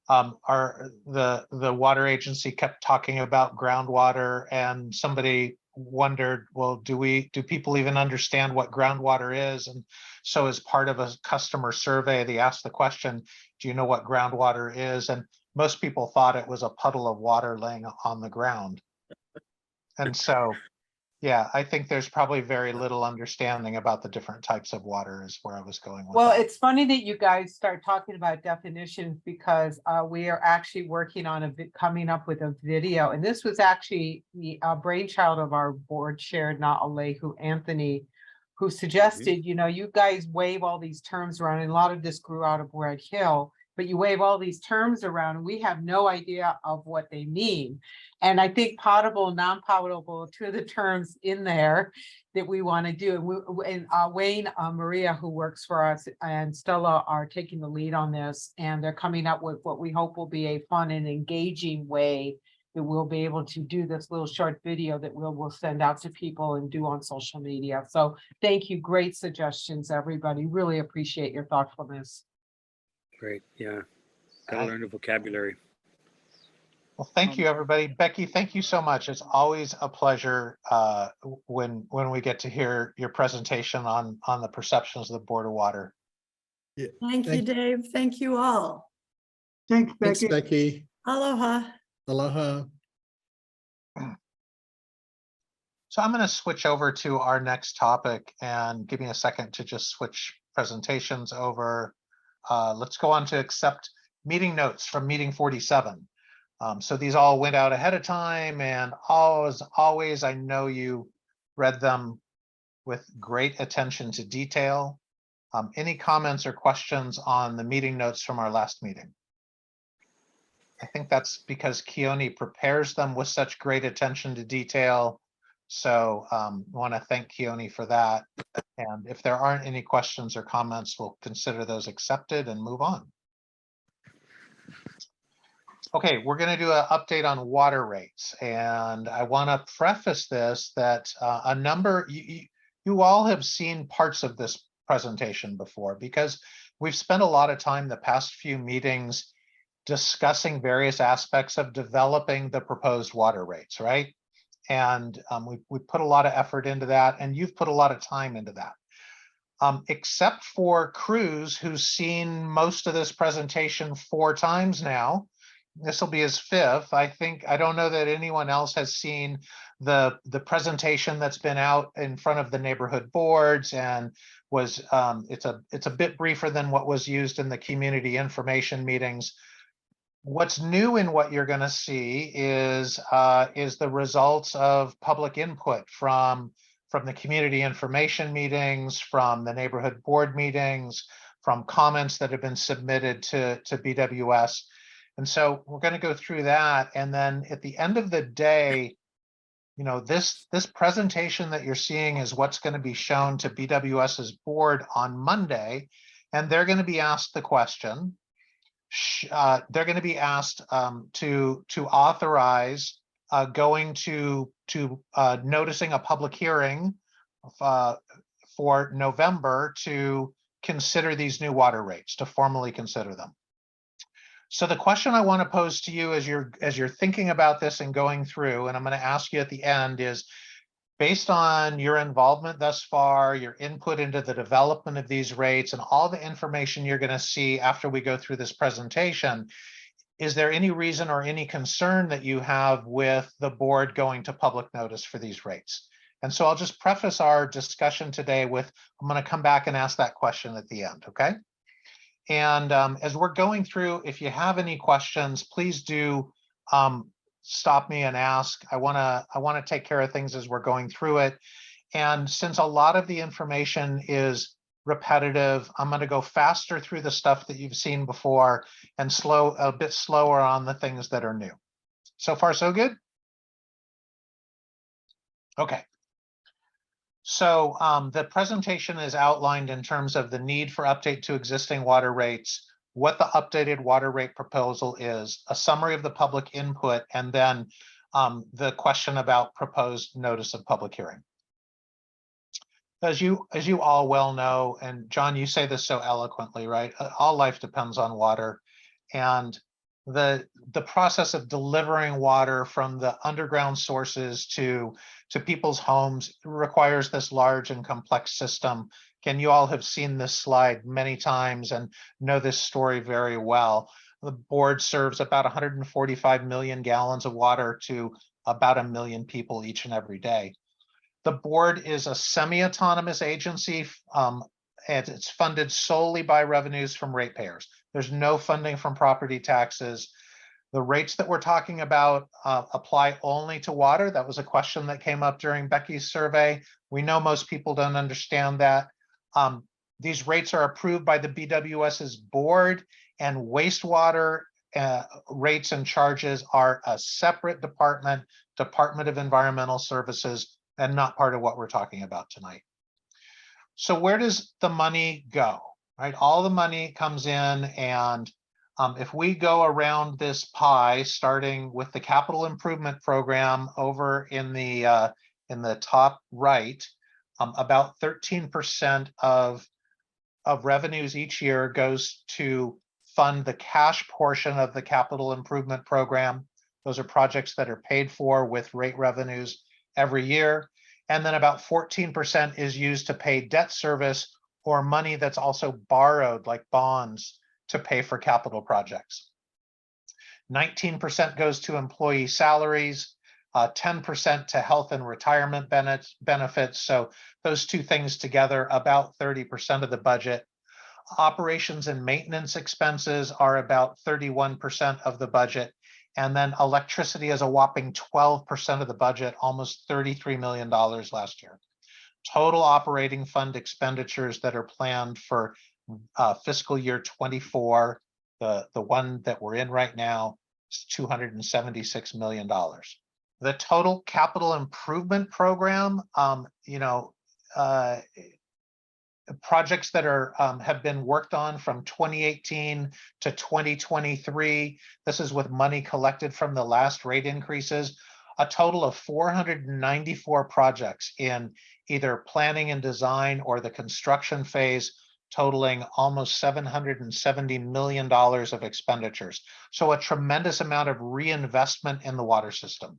the water agency kept talking about groundwater, and somebody wondered, well, do people even understand what groundwater is? And so as part of a customer survey, they asked the question, do you know what groundwater is? And most people thought it was a puddle of water laying on the ground. And so, yeah, I think there's probably very little understanding about the different types of water is where I was going with Well, that. it's funny that you guys start talking about definitions because we are actually working on coming up with a video. And this was actually the brainchild of our board chair, Na'alehu Anthony, who suggested, you know, you guys wave all these terms around, and a lot of this grew out of Red Hill, but you wave all these terms around and we have no idea of what they mean. And I think potable, non-potable, two of the terms in there that we want to do. And Wayne, Maria, who works for us, and Stella are taking the lead on this, and they're coming up with what we hope will be a fun and engaging way that we'll be able to do this little short video that we'll send out to people and do on social media. So thank you. Great suggestions, everybody. Really appreciate your thoughtfulness. Great. Yeah. Gotta Right. learn the vocabulary. Well, thank you, everybody. Becky, thank you so much. It's always a pleasure when we get to hear your presentation on the perceptions of the Board of Water. Yeah. Thank you, Dave. Thank you all. Thanks, Thanks, Becky. Becky. Aloha. Aloha. So I'm going to switch over to our next topic, and give me a second to just switch presentations over. Let's go on to accept meeting notes from meeting 47. So these all went out ahead of time, and as always, I know you read them with great attention to detail. Any comments or questions on the meeting notes from our last meeting? I think that's because Keone prepares them with such great attention to detail. So I want to thank Keone for that. And if there aren't any questions or comments, we'll consider those accepted and move on. Okay, we're going to do an update on water rates. And I want to preface this that you all have seen parts of this presentation before, because we've spent a lot of time the past few meetings discussing various aspects of developing the proposed water rates, right? And we put a lot of effort into that, and you've put a lot of time into that. Except for Cruz, who's seen most of this presentation 4 times now. This will be his 5th. I don't know that anyone else has seen the presentation that's been out in front of the neighborhood boards, and was it's a bit briefer than what was used in the community information meetings. What's new in what you're going to see is the results of public input from the community information meetings, from the neighborhood board meetings, from comments that have been submitted to BWS. And so we're going to go through that. And then at the end of the day, you know, this presentation that you're seeing is what's going to be shown to BWS's board on Monday. And they're going to be asked the question. They're going to be asked to authorize going to noticing a public hearing for November to consider these new water rates, to formally consider them. So the question I want to pose to you as you're thinking about this and going through, and I'm going to ask you at the end, is based on your involvement thus far, your input into the development of these rates, and all the information you're going to see after we go through this presentation, is there any reason or any concern that you have with the board going to public notice for these rates? And so I'll just preface our discussion today with, I'm going to come back and ask that question at the end, okay? And as we're going through, if you have any questions, please do stop me and ask. I want to take care of things as we're going through it. And since a lot of the information is repetitive, I'm going to go faster through the stuff that you've seen before and a bit slower on the things that are new. So far, so good? Okay. So the presentation is outlined in terms of the need for update to existing water rates, what the updated water rate proposal is, a summary of the public input, and then the question about proposed notice of public hearing. As you all well know, and John, you say this so eloquently, right? All life depends on water, and the process of delivering water from the underground sources to people's homes requires this large and complex system. And you all have seen this slide many times and know this story very well. The board serves about 145 million gallons of water to about 1 million people each and every day. The board is a semi-autonomous agency, and it's funded solely by revenues from ratepayers. There's no funding from property taxes. The rates that we're talking about apply only to water. That was a question that came up during Becky's survey. We know most people don't understand that. These rates are approved by the BWS's board, and wastewater rates and charges are a separate department, Department of Environmental Services, and not part of what we're talking about tonight. So where does the money go, right? All the money comes in, and if we go around this pie, starting with the capital improvement program over in the top right, about 13% of revenues each year goes to fund the cash portion of the capital improvement program. Those are projects that are paid for with rate revenues every year. And then about 14% is used to pay debt service or money that's also borrowed, like bonds, to pay for capital projects. 19% goes to employee salaries, 10% to health and retirement benefits. So those two things together, about 30% of the budget. Operations and maintenance expenses are about 31% of the budget. And then electricity is a whopping 12% of the budget, almost $33 million last year. Total operating fund expenditures that are planned for fiscal year 24, the one that we're in right now, is $276 million. The total capital improvement program, projects that are have been worked on from 2018 to 2023. This is with money collected from the last rate increases. A total of 494 projects in either planning and design or the construction phase, totaling almost $770 million of expenditures. So a tremendous amount of reinvestment in the water system.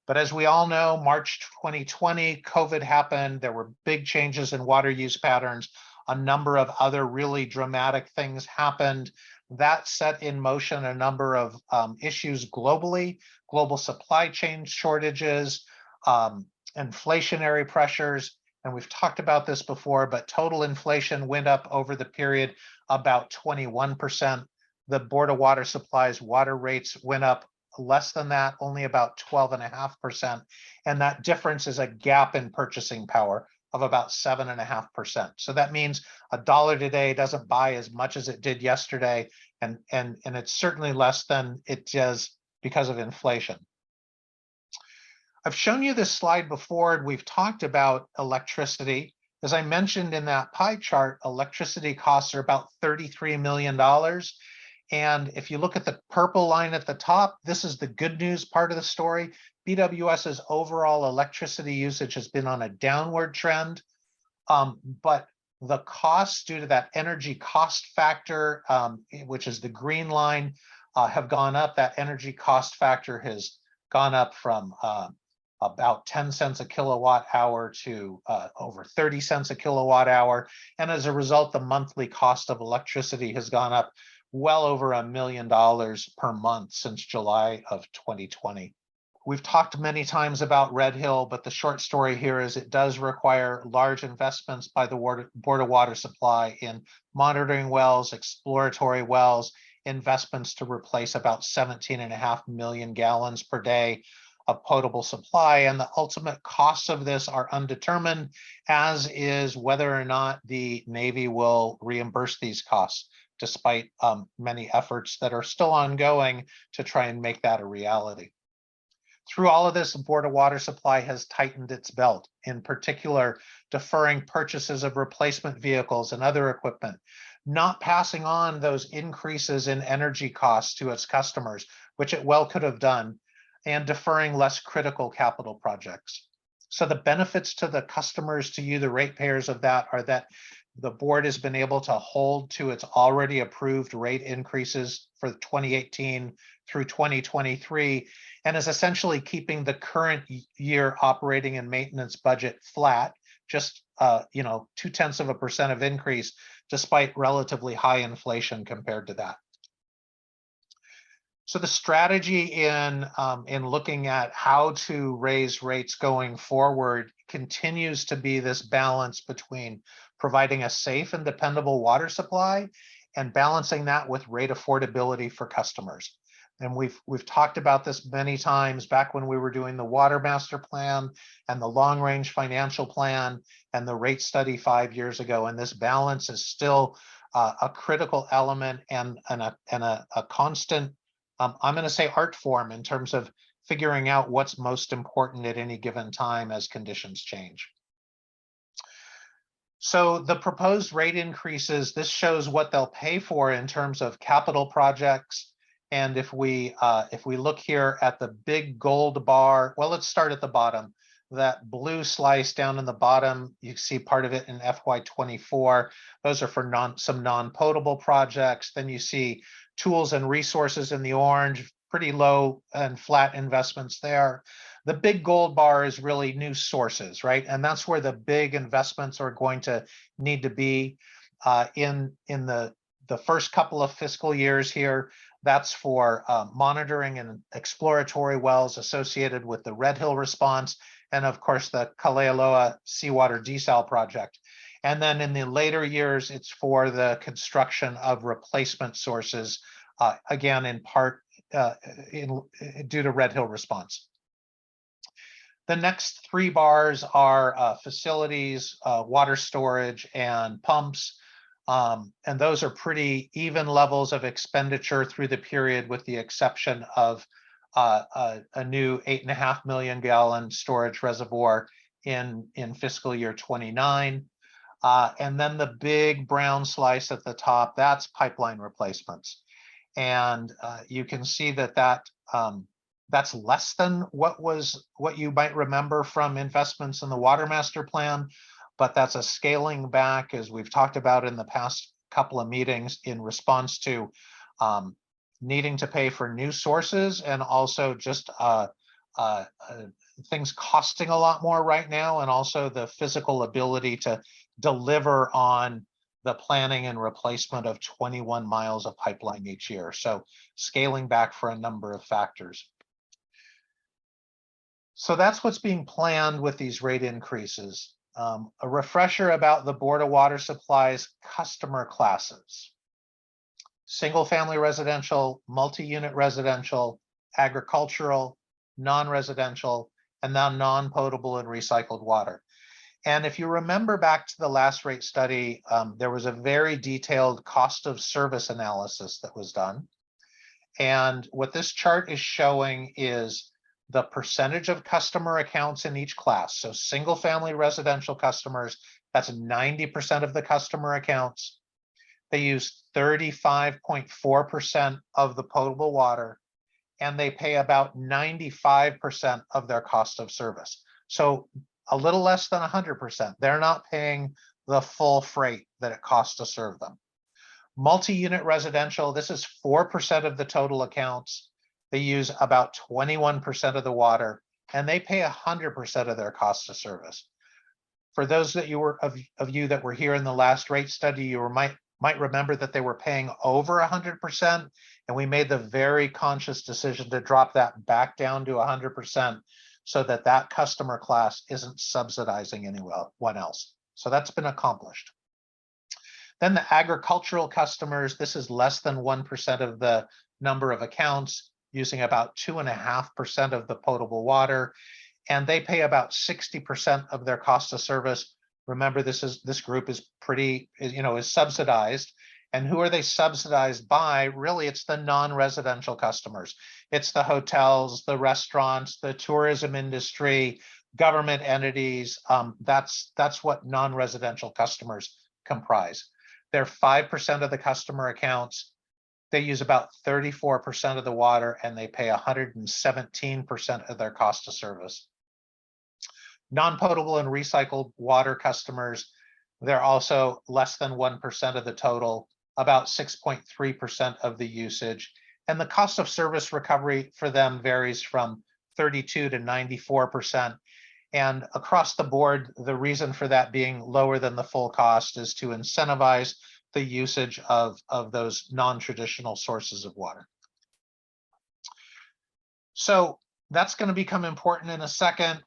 But as we all know, March 2020, COVID happened. There were big changes in water use patterns. A number of other really dramatic things happened. That set in motion a number of issues globally, global supply chain shortages, inflationary pressures. And we've talked about this before, but total inflation went up over the period about 21%. The Board of Water Supply's water rates went up less than that, only about 12.5%. And that difference is a gap in purchasing power of about 7.5%. So that means $1 today doesn't buy as much as it did yesterday. And it's certainly less than it does because of inflation. I've shown you this slide before, and we've talked about electricity. As I mentioned in that pie chart, electricity costs are about $33 million. And if you look at the purple line at the top, this is the good news part of the story. BWS's overall electricity usage has been on a downward trend, but the costs due to that energy cost factor, which is the green line, have gone up. That energy cost factor has gone up from about 10 cents a kilowatt hour to over 30 cents a kilowatt hour. And as a result, the monthly cost of electricity has gone up well over $1 million per month since July of 2020. We've talked many times about Red Hill, but the short story here is it does require large investments by the Board of Water Supply in monitoring wells, exploratory wells, investments to replace about 17.5 million gallons per day of potable supply. And the ultimate costs of this are undetermined, as is whether or not the Navy will reimburse these costs, despite many efforts that are still ongoing to try and make that a reality. Through all of this, the Board of Water Supply has tightened its belt, in particular, deferring purchases of replacement vehicles and other equipment. not passing on those increases in energy costs to its customers, which it well could have done, and deferring less critical capital projects. So the benefits to the customers, to you, the ratepayers of that, are that the board has been able to hold to its already approved rate increases for 2018 through 2023, and is essentially keeping the current year operating and maintenance budget flat, just 0.2% of increase, despite relatively high inflation compared to that. So the strategy in looking at how to raise rates going forward continues to be this balance between providing a safe and dependable water supply and balancing that with rate affordability for customers. And we've talked about this many times back when we were doing the water master plan and the long range financial plan and the rate study 5 years ago. And this balance is still a critical element and a constant, I'm going to say, art form in terms of figuring out what's most important at any given time as conditions change. So the proposed rate increases, this shows what they'll pay for in terms of capital projects. And if we look here at the big gold bar, well, let's start at the bottom. That blue slice down in the bottom, you see part of it in FY24. Those are for some non-potable projects. Then you see tools and resources in the orange, pretty low and flat investments there. The big gold bar is really new sources, right? And that's where the big investments are going to need to be in the first couple of fiscal years here. That's for monitoring and exploratory wells associated with the Red Hill response, and of course the Kalealoa seawater desal project. And then in the later years, it's for the construction of replacement sources, again, in part due to Red Hill response. The next 3 bars are facilities, water storage, and pumps. And those are pretty even levels of expenditure through the period, with the exception of a new 8.5 million gallon storage reservoir in fiscal year 29. And then the big brown slice at the top, that's pipeline replacements. And you can see that that's less than what you might remember from investments in the water master plan, but that's a scaling back, as we've talked about in the past couple of meetings, in response to needing to pay for new sources, and also just things costing a lot more right now, and also the physical ability to deliver on the planning and replacement of 21 miles of pipeline each year. So scaling back for a number of factors. So that's what's being planned with these rate increases. A refresher about the Board of Water Supply's customer classes: single family residential, multi-unit residential, agricultural, non-residential, and now non-potable and recycled water. And if you remember back to the last rate study, there was a very detailed cost of service analysis that was done. And what this chart is showing is the percentage of customer accounts in each class. So single family residential customers, that's 90% of the customer accounts. They use 35.4% of the potable water, and they pay about 95% of their cost of service. So a little less than 100%. They're not paying the full freight that it costs to serve them. Multi-unit residential, this is 4% of the total accounts. They use about 21% of the water, and they pay 100% of their cost of service. For those that of you that were here in the last rate study, you might remember that they were paying over 100%, and we made the very conscious decision to drop that back down to 100%, so that that customer class isn't subsidizing anyone else. So that's been accomplished. Then the agricultural customers, this is less than 1% of the number of accounts, using about 2.5% of the potable water, and they pay about 60% of their cost of service. Remember, this group is pretty, is subsidized. And who are they subsidized by? Really, it's the non-residential customers. It's the hotels, the restaurants, the tourism industry, government entities. That's what non-residential customers comprise. they're 5% of the customer accounts. They use about 34% of the water and they pay 117% of their cost of service. Non-potable and recycled water customers, they're also less than 1% of the total, about 6.3% of the usage. And the cost of service recovery for them varies from 32 to 94%. And across the board, the reason for that being lower than the full cost is to incentivize the usage of those non-traditional sources of water. So that's going to become important in a second,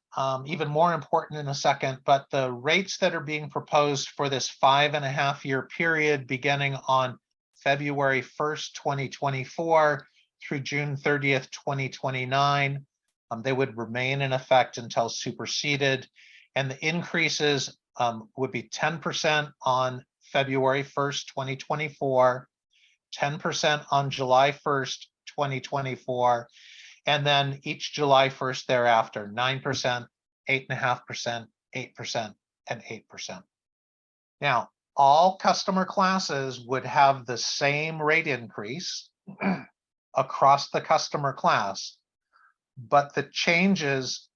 even more important in a second, but the rates that are being proposed for this 5.5-year period beginning on February 1st, 2024 through June 30th, 2029, they would remain in effect until superseded, and the increases would be 10% on February 1st, 2024, 10% on July 1st, 2024, and then each July 1st thereafter, 9%, 8.5%, 8%, and 8%. Now, all customer classes would have the same rate increase across the customer class, but the changes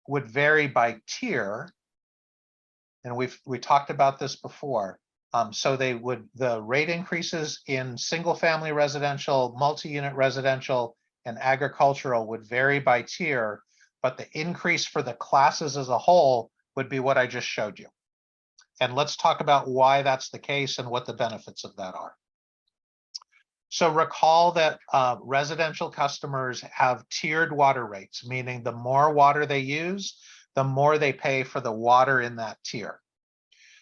would vary by tier. And we talked about this before. So the rate increases in single family residential, multi-unit residential, and agricultural would vary by tier, but the increase for the classes as a whole would be what I just showed you. And let's talk about why that's the case and what the benefits of that are. So recall that residential customers have tiered water rates, meaning the more water they use, the more they pay for the water in that tier.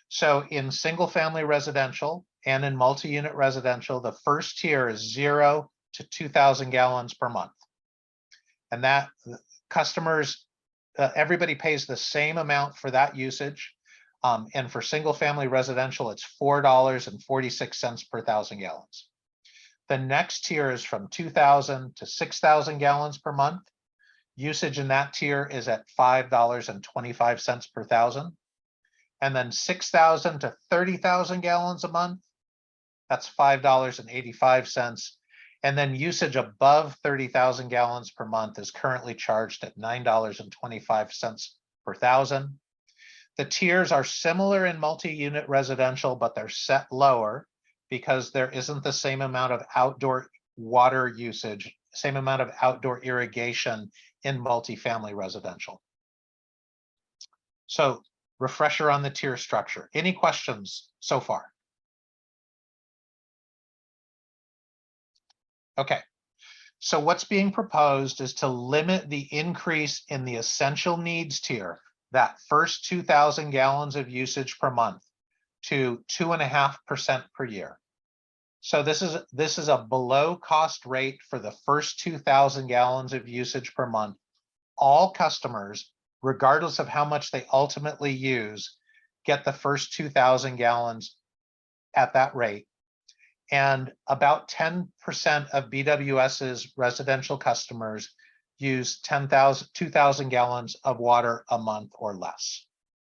So in single family residential and in multi-unit residential, the first tier is 0 to 2,000 gallons per month. And that customers, everybody pays the same amount for that usage. And for single family residential, it's $4.46 per 1,000 gallons. The next tier is from 2,000 to 6,000 gallons per month. Usage in that tier is at $5.25 per 1,000. And then 6,000 to 30,000 gallons a month, that's $5.85. And then usage above 30,000 gallons per month is currently charged at $9.25 per 1,000. The tiers are similar in multi-unit residential, but they're set lower because there isn't the same amount of outdoor water usage, same amount of outdoor irrigation in multifamily residential. So refresher on the tier structure. Any questions so far? Okay, so what's being proposed is to limit the increase in the essential needs tier, that first 2,000 gallons of usage per month, to 2.5% per year. So this is a below cost rate for the first 2,000 gallons of usage per month. All customers, regardless of how much they ultimately use, get the first 2,000 gallons at that rate. And about 10% of BWS's residential customers use 2,000 gallons of water a month or less.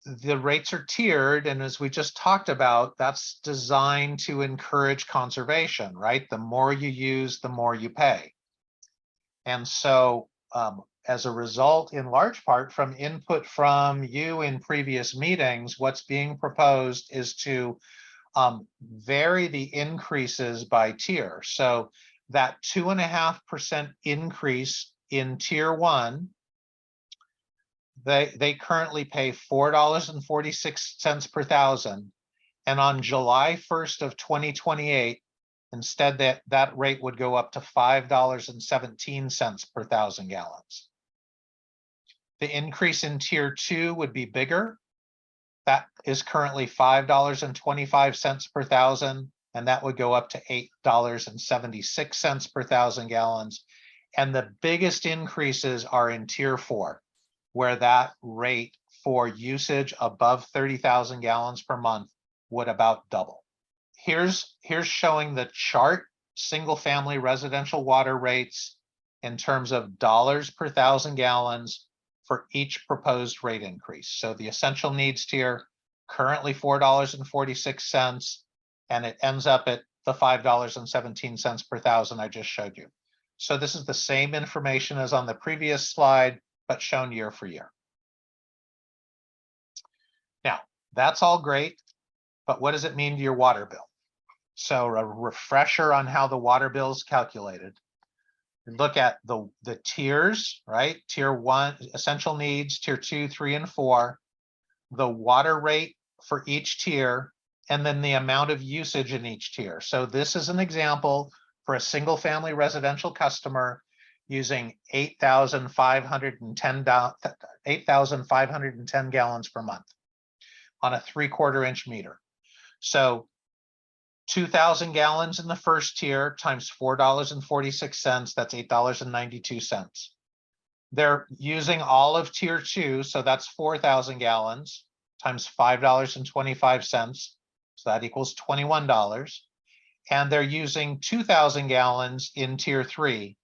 The rates are tiered, and as we just talked about, that's designed to encourage conservation, right? The more you use, the more you pay. And so as a result, in large part from input from you in previous meetings, what's being proposed is to vary the increases by tier. So that 2.5% increase in tier 1, they currently pay $4.46 per 1,000. And on July 1st of 2028, instead that rate would go up to $5.17 per 1,000 gallons. The increase in tier 2 would be bigger. That is currently $5.25 per 1,000, and that would go up to $8.76 per 1,000 gallons. And the biggest increases are in tier 4, where that rate for usage above 30,000 gallons per month would about double. Here's showing the chart, single family residential water rates in terms of dollars per 1,000 gallons for each proposed rate increase. So the essential needs tier, currently $4.46. and it ends up at the $5.17 per thousand I just showed you. So this is the same information as on the previous slide, but shown year for year. Now, that's all great, but what does it mean to your water bill? So a refresher on how the water bill is calculated. Look at the tiers, right? Tier 1, essential needs, tier 2, 3, and 4, the water rate for each tier, and then the amount of usage in each tier. So this is an example for a single family residential customer using 8,510 gallons per month on a 3/4 inch meter. So 2,000 gallons in the first tier times $4.46, that's $8.92. They're using all of tier 2, so that's 4,000 gallons times $5.25, so that equals $21. And they're using 2,000 gallons in tier 3.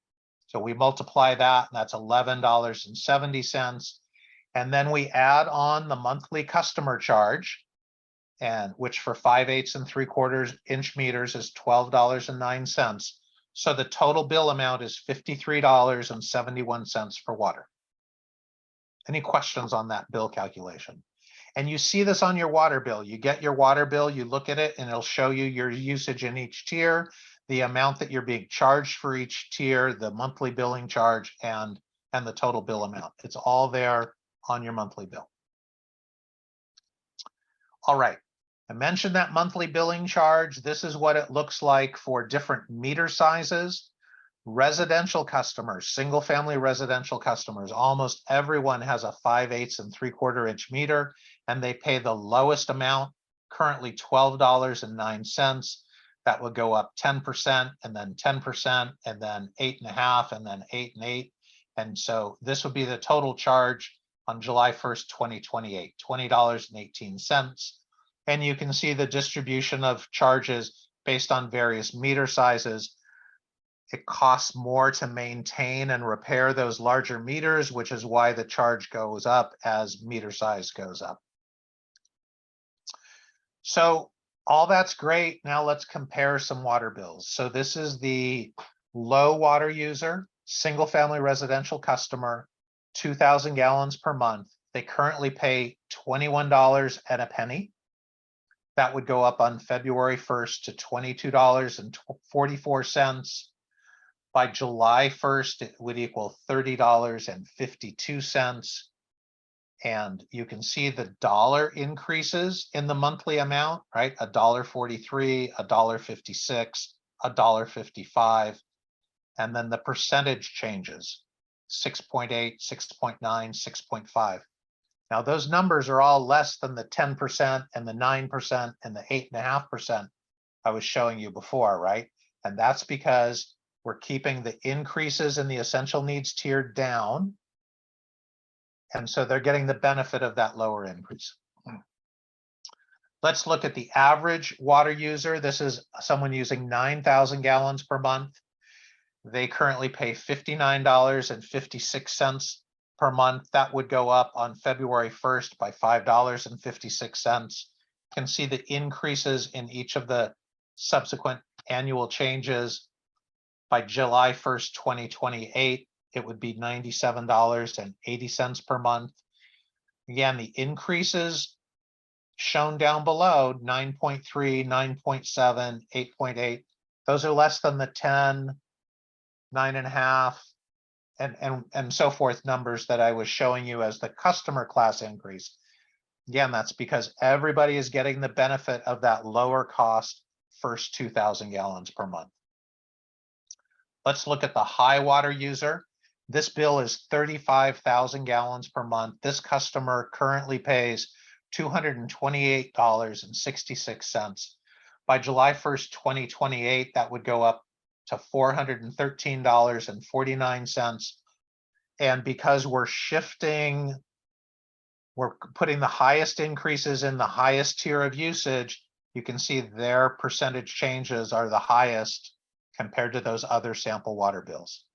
So we multiply that, and that's $11.70. And then we add on the monthly customer charge, and which for 5/8 and 3/4 inch meters is $12.09. So the total bill amount is $53.71 for water. Any questions on that bill calculation? And you see this on your water bill. You get your water bill, you look at it, and it'll show you your usage in each tier, the amount that you're being charged for each tier, the monthly billing charge, and the total bill amount. It's all there on your monthly bill. All right. I mentioned that monthly billing charge. This is what it looks like for different meter sizes. Residential customers, single family residential customers, almost everyone has a 5/8 and 3/4 inch meter, and they pay the lowest amount, currently $12.09. That would go up 10%, and then 10%, and then 8.5%, and then 8 and 8. And so this would be the total charge on July 1st, 2028, $20.18. And you can see the distribution of charges based on various meter sizes. It costs more to maintain and repair those larger meters, which is why the charge goes up as meter size goes up. So all that's great. Now let's compare some water bills. So this is the low water user, single family residential customer, 2,000 gallons per month. They currently pay $21.01. That would go up on February 1st to $22.44. By July 1st, it would equal $30.52. And you can see the dollar increases in the monthly amount, right? $1.43, $1.56, $1.55. And then the percentage changes, 6.8, 6.9, 6.5. Now those numbers are all less than the 10% and the 9% and the 8.5% I was showing you before, right? And that's because we're keeping the increases in the essential needs tier down. And so they're getting the benefit of that lower increase. Let's look at the average water user. This is someone using 9,000 gallons per month. They currently pay $59.56 per month. That would go up on February 1st by $5.56. You can see the increases in each of the subsequent annual changes. By July 1st, 2028, it would be $97.80 per month. Again, the increases shown down below, 9.3, 9.7, 8.8, those are less than the 10, 9.5, and so forth numbers that I was showing you as the customer class increase. Again, that's because everybody is getting the benefit of that lower cost first 2,000 gallons per month. Let's look at the high water user. This bill is 35,000 gallons per month. This customer currently pays $228.66. By July 1st, 2028, that would go up to $413.49. And because we're putting the highest increases in the highest tier of usage, you can see their percentage changes are the highest compared to those other sample water bills.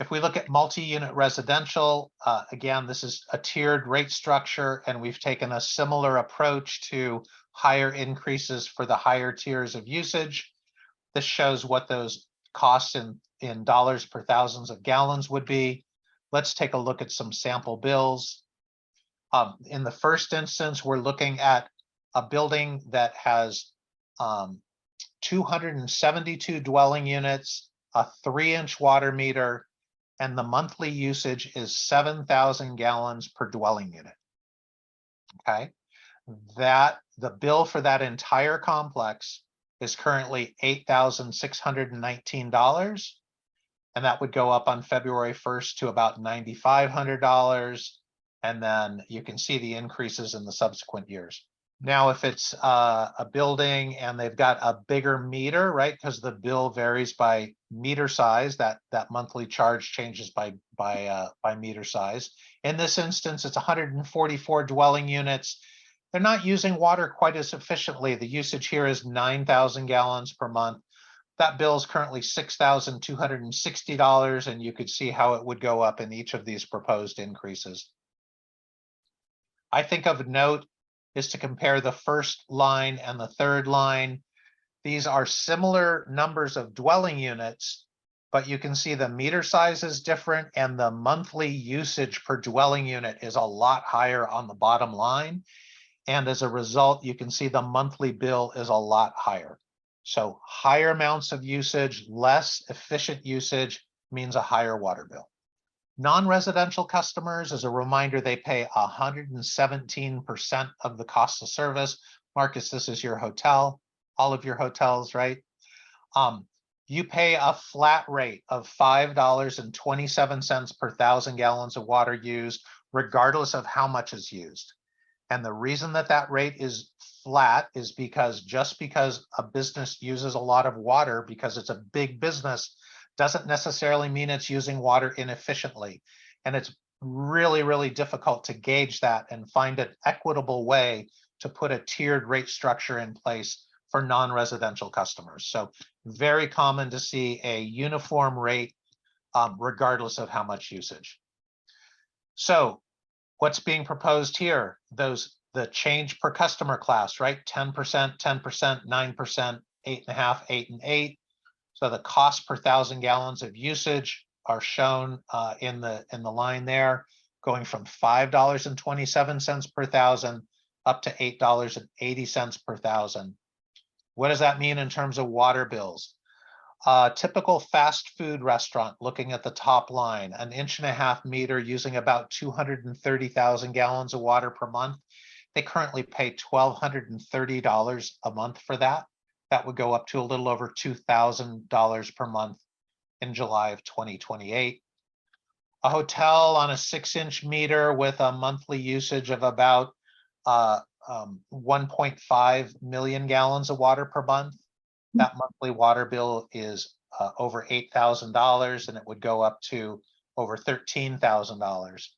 If we look at multi-unit residential, again, this is a tiered rate structure, and we've taken a similar approach to higher increases for the higher tiers of usage. This shows what those costs in dollars per thousands of gallons would be. Let's take a look at some sample bills. In the first instance, we're looking at a building that has 272 dwelling units, a 3-inch water meter, and the monthly usage is 7,000 gallons per dwelling unit. Okay, the bill for that entire complex is currently $8,619, and that would go up on February 1st to about $9,500, and then you can see the increases in the subsequent years. Now, if it's a building and they've got a bigger meter, right, because the bill varies by meter size, that monthly charge changes by meter size. In this instance, it's 144 dwelling units. They're not using water quite as efficiently. The usage here is 9,000 gallons per month. That bill is currently $6,260, and you could see how it would go up in each of these proposed increases. I think of note is to compare the first line and the third line. These are similar numbers of dwelling units, but you can see the meter size is different and the monthly usage per dwelling unit is a lot higher on the bottom line. And as a result, you can see the monthly bill is a lot higher. So higher amounts of usage, less efficient usage means a higher water bill. Non-residential customers, as a reminder, they pay 117% of the cost of service. Marcus, this is your hotel, all of your hotels, right? You pay a flat rate of $5.27 per 1,000 gallons of water used, regardless of how much is used. And the reason that that rate is flat is because just because a business uses a lot of water, because it's a big business, doesn't necessarily mean it's using water inefficiently. And it's really, really difficult to gauge that and find an equitable way to put a tiered rate structure in place for non-residential customers. So very common to see a uniform rate regardless of how much usage. So what's being proposed here? The change per customer class, right? 10%, 10%, 9%, 8.5%, 8 and 8. So the cost per 1,000 gallons of usage are shown in the line there, going from $5.27 per 1,000 up to $8.80 per 1,000. What does that mean in terms of water bills? Typical fast food restaurant, looking at the top line, an 1.5 meter using about 230,000 gallons of water per month. They currently pay $1,230 a month for that. That would go up to a little over $2,000 per month in July of 2028. A hotel on a 6-inch meter with a monthly usage of about 1.5 million gallons of water per month. That monthly water bill is over $8,000, and it would go up to over $13,000.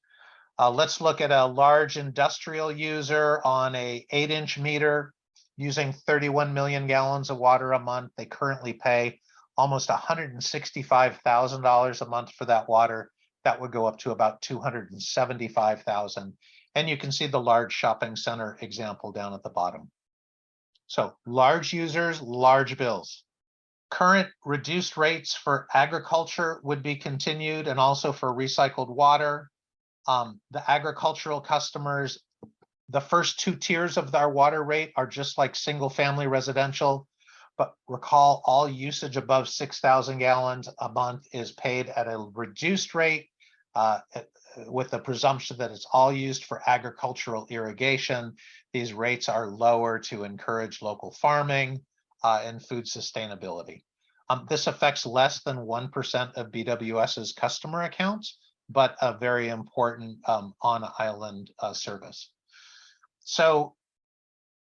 Let's look at a large industrial user on a 8-inch meter using 31 million gallons of water a month. They currently pay almost $165,000 a month for that water. That would go up to about $275,000. And you can see the large shopping center example down at the bottom. So large users, large bills. Current reduced rates for agriculture would be continued, and also for recycled water. The agricultural customers, the first 2 tiers of our water rate are just like single family residential, but recall all usage above 6,000 gallons a month is paid at a reduced rate with the presumption that it's all used for agricultural irrigation. These rates are lower to encourage local farming and food sustainability. This affects less than 1% of BWS's customer accounts, but a very important on-island service. So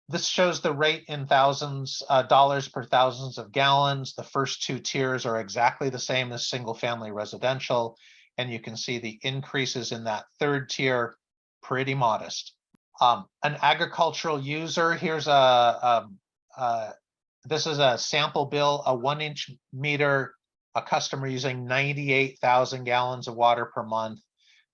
this shows the rate in thousands, dollars per thousands of gallons. The first 2 tiers are exactly the same as single family residential. And you can see the increases in that 3rd tier, pretty modest. An agricultural user, here's this is a sample bill, a 1-inch meter a customer using 98,000 gallons of water per month.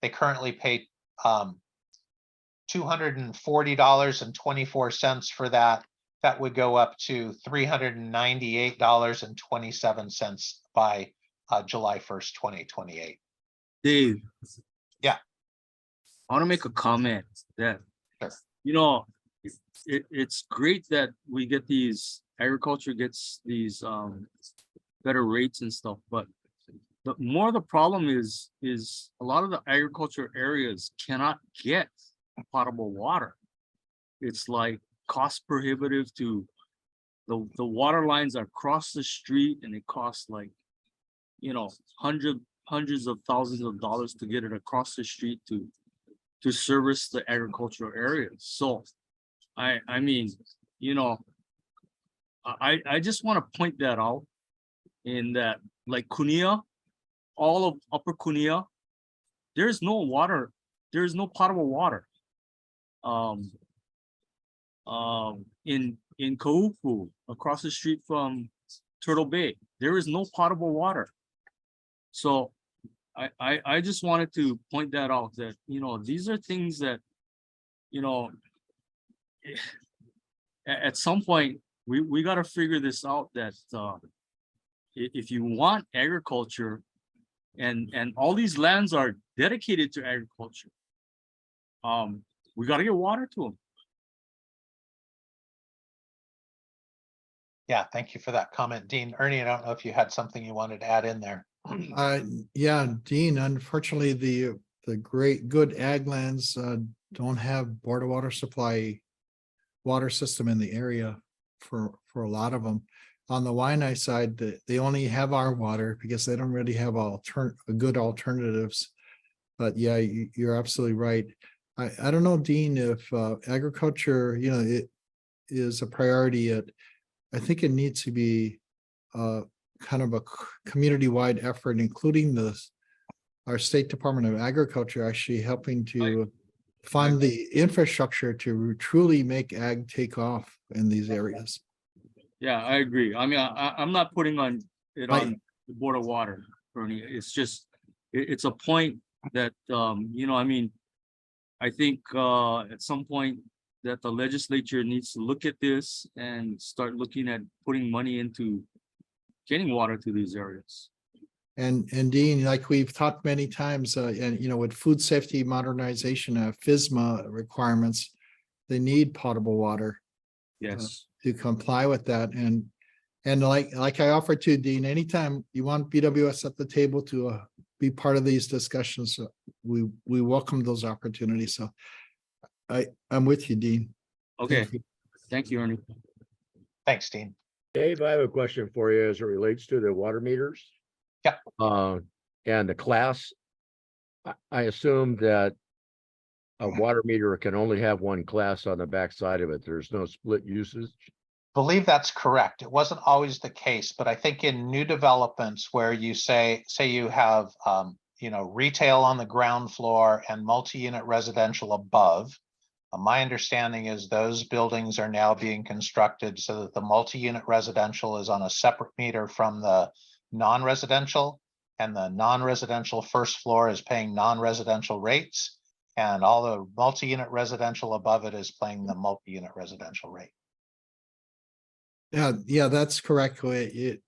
They currently pay $240.24 for that. That would go up to $398.27 by July 1st, 2028. Dave. Yeah. I want to make a comment that, Sure. you know, it's great that we get these, agriculture gets these better rates and stuff, but the more the problem is a lot of the agriculture areas cannot get potable water. It's like cost prohibitive to the water lines are across the street, and it costs like, you know, hundreds of thousands of dollars to get it across the street to service the agricultural areas. So I mean, you know, I just want to point that out, in that, like Cunha, all of Upper Cunha, there's no water, there's no potable water. In Kaupu, across the street from Turtle Bay, there is no potable water. So I just wanted to point that out, that, you know, these are things that, you know, at some point we got to figure this out, that if you want agriculture, and all these lands are dedicated to agriculture, we got to get water to them. Yeah, thank you for that comment, Dean. Ernie, I don't know if you had something you wanted to add in there. Yeah, Dean, unfortunately, the good ag lands don't have Board of Water Supply water system in the area for a lot of them. On the Waianae side, they only have our water because they don't really have good alternatives. But yeah, you're absolutely right. I don't know, Dean, if agriculture, you know, it is a priority. I think it needs to be kind of a community-wide effort, including our State Department of Agriculture actually helping to fund the infrastructure to truly make ag take off in these areas. Yeah, I agree. I mean, I'm not putting on the Board of Water, Bernie. It's just, it's a point that, you know, I mean, I think at some point that the legislature needs to look at this and start looking at putting money into getting water to these areas. And Dean, like we've talked many times, and you know, with food safety modernization, FSMA requirements, they need potable water. Yes. To comply with that, and like I offered to Dean, anytime you want BWS at the table to be part of these discussions, we welcome those opportunities. So I'm with you, Dean. Okay. Thank you, Ernie. Thanks, Dean. Dave, I have a question for you as it relates to the water meters. Yeah. And the class. I assume that a water meter can only have one class on the back side of it. There's no split usage. Believe that's correct. It wasn't always the case, but I think in new developments where you say you have you know, retail on the ground floor and multi-unit residential above. My understanding is those buildings are now being constructed so that the multi-unit residential is on a separate meter from the non-residential, and the non-residential first floor is paying non-residential rates, and all the multi-unit residential above it is paying the multi-unit residential rate. Yeah, that's correct. It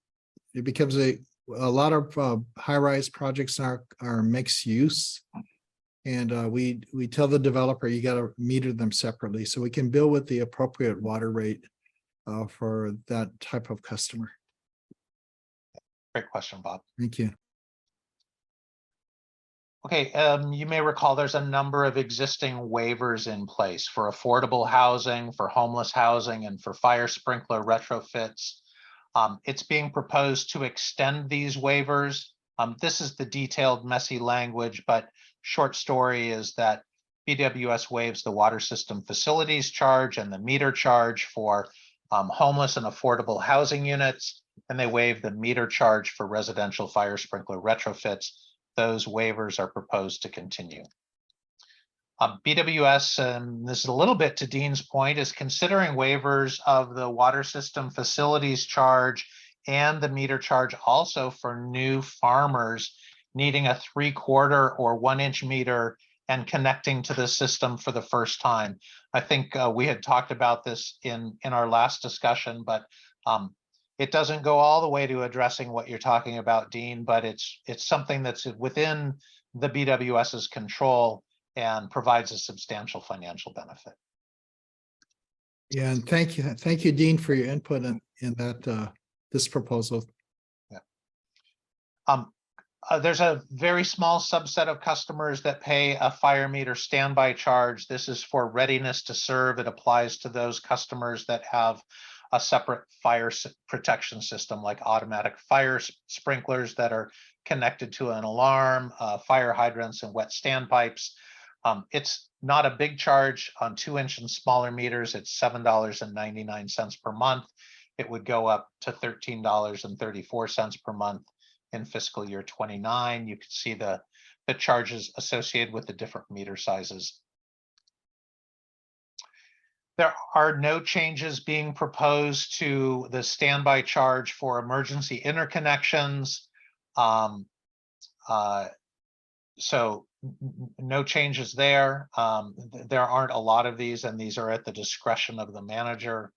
becomes a lot of high-rise projects are mixed use. And we tell the developer, you got to meter them separately so we can bill with the appropriate water rate for that type of customer. Great question, Bob. Thank you. Okay, you may recall there's a number of existing waivers in place for affordable housing, for homeless housing, and for fire sprinkler retrofits. It's being proposed to extend these waivers. This is the detailed, messy language, but short story is that BWS waives the water system facilities charge and the meter charge for homeless and affordable housing units, and they waive the meter charge for residential fire sprinkler retrofits. Those waivers are proposed to continue. BWS, and this is a little bit to Dean's point, is considering waivers of the water system facilities charge and the meter charge also for new farmers needing a 3/4 or 1-inch meter and connecting to the system for the first time. I think we had talked about this in our last discussion, but it doesn't go all the way to addressing what you're talking about, Dean, but it's something that's within the BWS's control and provides a substantial financial benefit. Yeah, and thank you, Dean, for your input in that this proposal. There's a very small subset of customers that pay a fire meter standby charge. This is for readiness to serve. It applies to those customers that have a separate fire protection system, like automatic fire sprinklers that are connected to an alarm, fire hydrants, and wet standpipes. It's not a big charge on 2-inch and smaller meters. It's $7.99 per month. It would go up to $13.34 per month in fiscal year 29. You can see the charges associated with the different meter sizes. There are no changes being proposed to the standby charge for emergency interconnections. So no changes there. There aren't a lot of these, and these are at the discretion of the manager.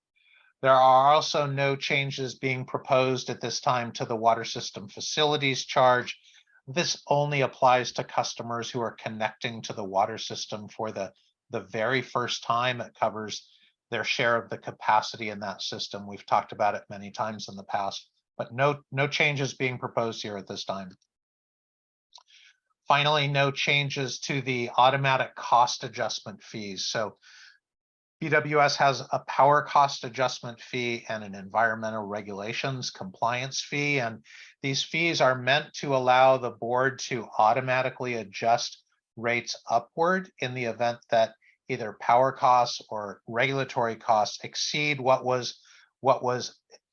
There are also no changes being proposed at this time to the water system facilities charge. This only applies to customers who are connecting to the water system for the very first time. It covers their share of the capacity in that system. We've talked about it many times in the past, but no changes being proposed here at this time. Finally, no changes to the automatic cost adjustment fees. So BWS has a power cost adjustment fee and an environmental regulations compliance fee. And these fees are meant to allow the board to automatically adjust rates upward in the event that either power costs or regulatory costs exceed what was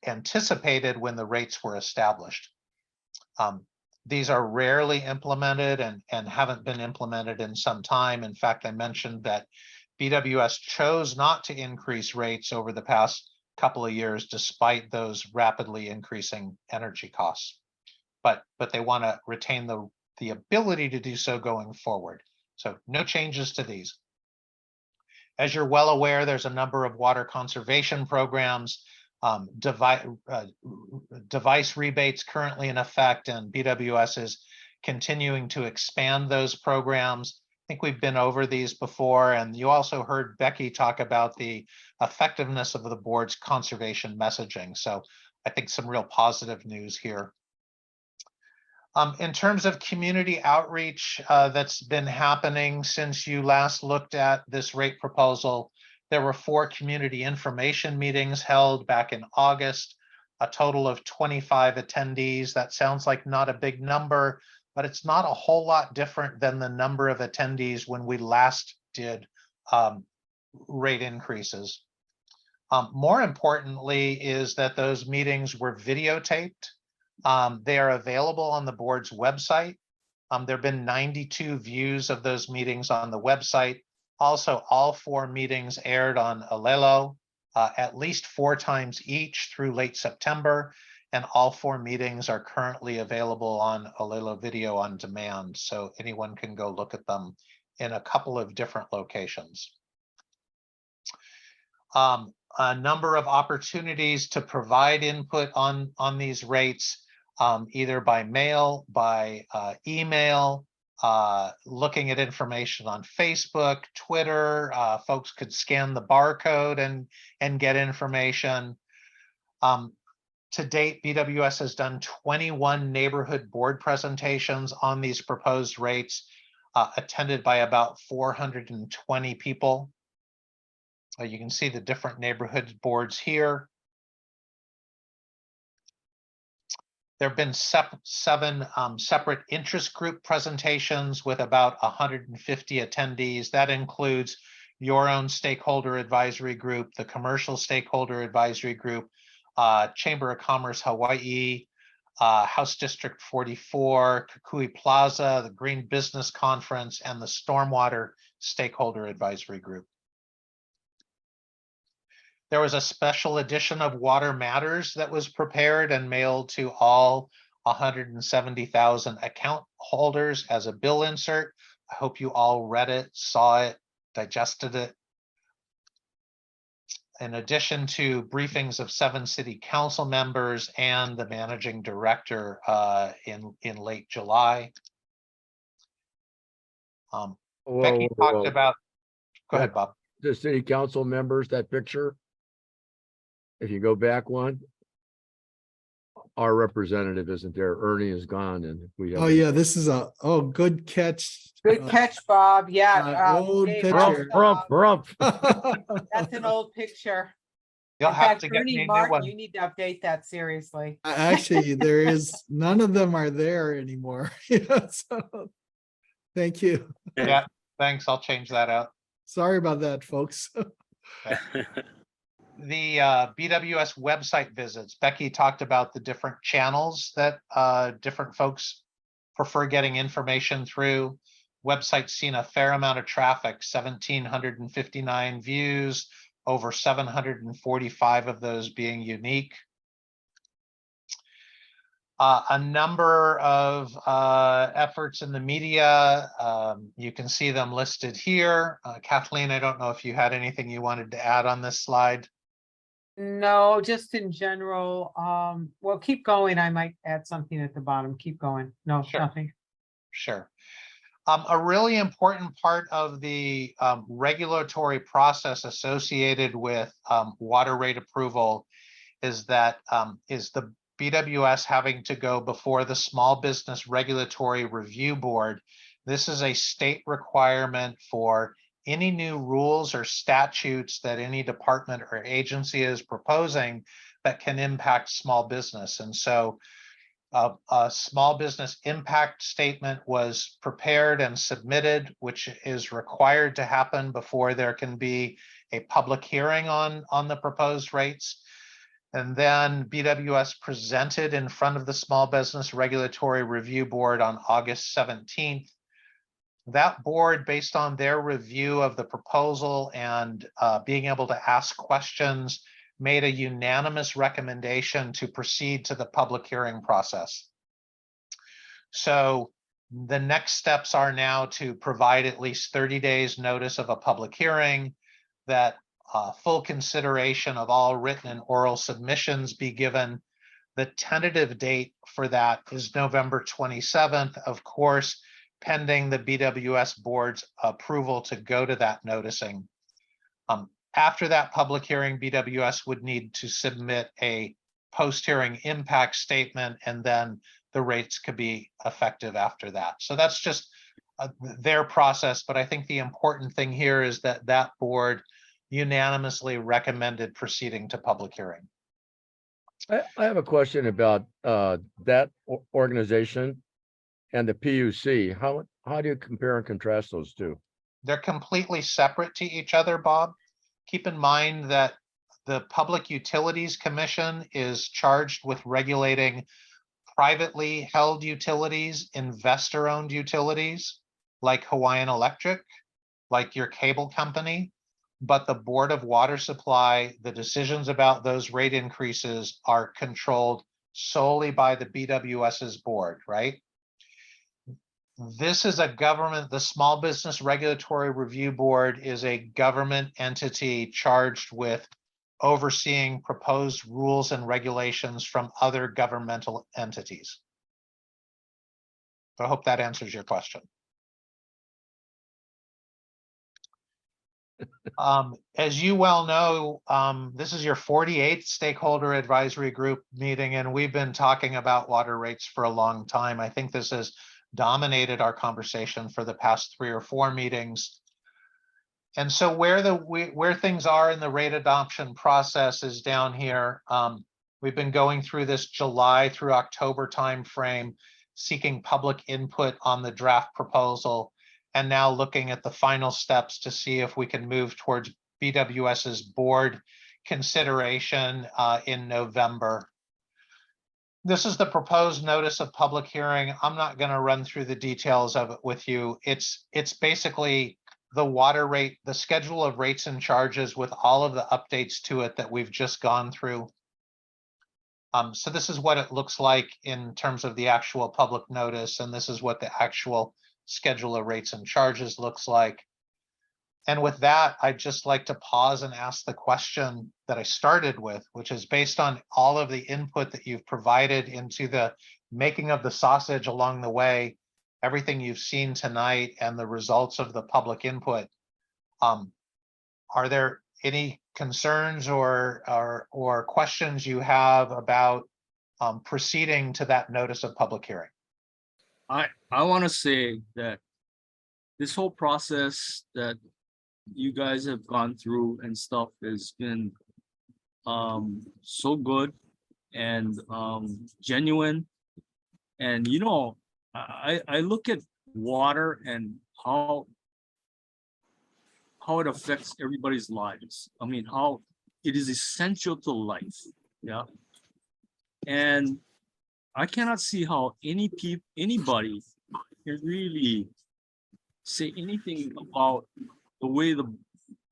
anticipated when the rates were established. These are rarely implemented and haven't been implemented in some time. In fact, I mentioned that BWS chose not to increase rates over the past couple of years, despite those rapidly increasing energy costs. But they want to retain the ability to do so going forward. So no changes to these. As you're well aware, there's a number of water conservation programs, device rebates currently in effect, and BWS is continuing to expand those programs. I think we've been over these before, and you also heard Becky talk about the effectiveness of the board's conservation messaging. So I think some real positive news here. In terms of community outreach that's been happening since you last looked at this rate proposal, there were 4 community information meetings held back in August, a total of 25 attendees. That sounds like not a big number, but it's not a whole lot different than the number of attendees when we last did rate increases. More importantly is that those meetings were videotaped. They are available on the board's website. There have been 92 views of those meetings on the website. Also, all 4 meetings aired on Alelo at least 4 times each through late September, and all 4 meetings are currently available on Alelo Video on Demand, so anyone can go look at them in a couple of different locations. A number of opportunities to provide input on these rates, either by mail, by email, looking at information on Facebook, Twitter. Folks could scan the barcode and get information. To date, BWS has done 21 neighborhood board presentations on these proposed rates, attended by about 420 people. You can see the different neighborhood boards here. There have been 7 separate interest group presentations with about 150 attendees. That includes your own stakeholder advisory group, the commercial stakeholder advisory group, Chamber of Commerce Hawaii, House District 44, Kukui Plaza, the Green Business Conference, and the Stormwater Stakeholder Advisory Group. There was a special edition of Water Matters that was prepared and mailed to all 170,000 account holders as a bill insert. I hope you all read it, saw it, digested it. In addition to briefings of 7 city council members and the managing director in late July. Whoa, Becky whoa, talked whoa. about, go ahead, That- Bob. The city council members, that picture. If you go back one. Our representative isn't there. Ernie is gone and we have. Oh, yeah, this is good catch. Good catch, Bob. Yeah. Old Dave, picture. Rump. That's an old picture. You'll In have fact, to get me Ernie a new Martin, one. you need to update that seriously. Actually, there is, none of them are there anymore. Yeah, so, thank you. Yeah, thanks. I'll change that out. Sorry about that, folks. The BWS website visits, Becky talked about the different channels that different folks prefer getting information through. Website's seen a fair amount of traffic, 1,759 views, over 745 of those being unique. A number of efforts in the media. You can see them listed here. Kathleen, I don't know if you had anything you wanted to add on this slide. No, just in general. Well, keep going. I might add something at the bottom. Keep going. No, Sure. nothing. Sure. A really important part of the regulatory process associated with water rate approval is that is the BWS having to go before the Small Business Regulatory Review Board. This is a state requirement for any new rules or statutes that any department or agency is proposing that can impact small business. And so a small business impact statement was prepared and submitted, which is required to happen before there can be a public hearing on the proposed rates. And then BWS presented in front of the Small Business Regulatory Review Board on August 17th. That board, based on their review of the proposal and being able to ask questions, made a unanimous recommendation to proceed to the public hearing process. So the next steps are now to provide at least 30 days notice of a public hearing, that full consideration of all written and oral submissions be given. The tentative date for that is November 27th, of course, pending the BWS board's approval to go to that noticing. After that public hearing, BWS would need to submit a post-hearing impact statement, and then the rates could be effective after that. So that's just their process. But I think the important thing here is that that board unanimously recommended proceeding to public hearing. I have a question about that organization and the PUC. How do you compare and contrast those two? They're completely separate to each other, Bob. Keep in mind that the Public Utilities Commission is charged with regulating privately held utilities, investor-owned utilities, like Hawaiian Electric, like your cable company. But the Board of Water Supply, the decisions about those rate increases are controlled solely by the BWS's board, right? This is a government, the Small Business Regulatory Review Board is a government entity charged with overseeing proposed rules and regulations from other governmental entities. I hope that answers your question. As you well know, this is your 48th Stakeholder Advisory Group meeting, and we've been talking about water rates for a long time. I think this has dominated our conversation for the past 3 or 4 meetings. And so where things are in the rate adoption process is down here. We've been going through this July through October timeframe, seeking public input on the draft proposal, and now looking at the final steps to see if we can move towards BWS's board consideration in November. This is the proposed notice of public hearing. I'm not going to run through the details of it with you. It's basically the water rate, the schedule of rates and charges with all of the updates to it that we've just gone through. So this is what it looks like in terms of the actual public notice, and this is what the actual schedule of rates and charges looks like. And with that, I'd just like to pause and ask the question that I started with, which is based on all of the input that you've provided into the making of the sausage along the way, everything you've seen tonight and the results of the public input. Are there any concerns or questions you have about proceeding to that notice of public hearing? I want to say that this whole process that you guys have gone through and stuff has been so good and genuine. And you know, I look at water and how it affects everybody's lives. I mean, how it is essential to life. Yeah. And I cannot see how anybody can really say anything about the way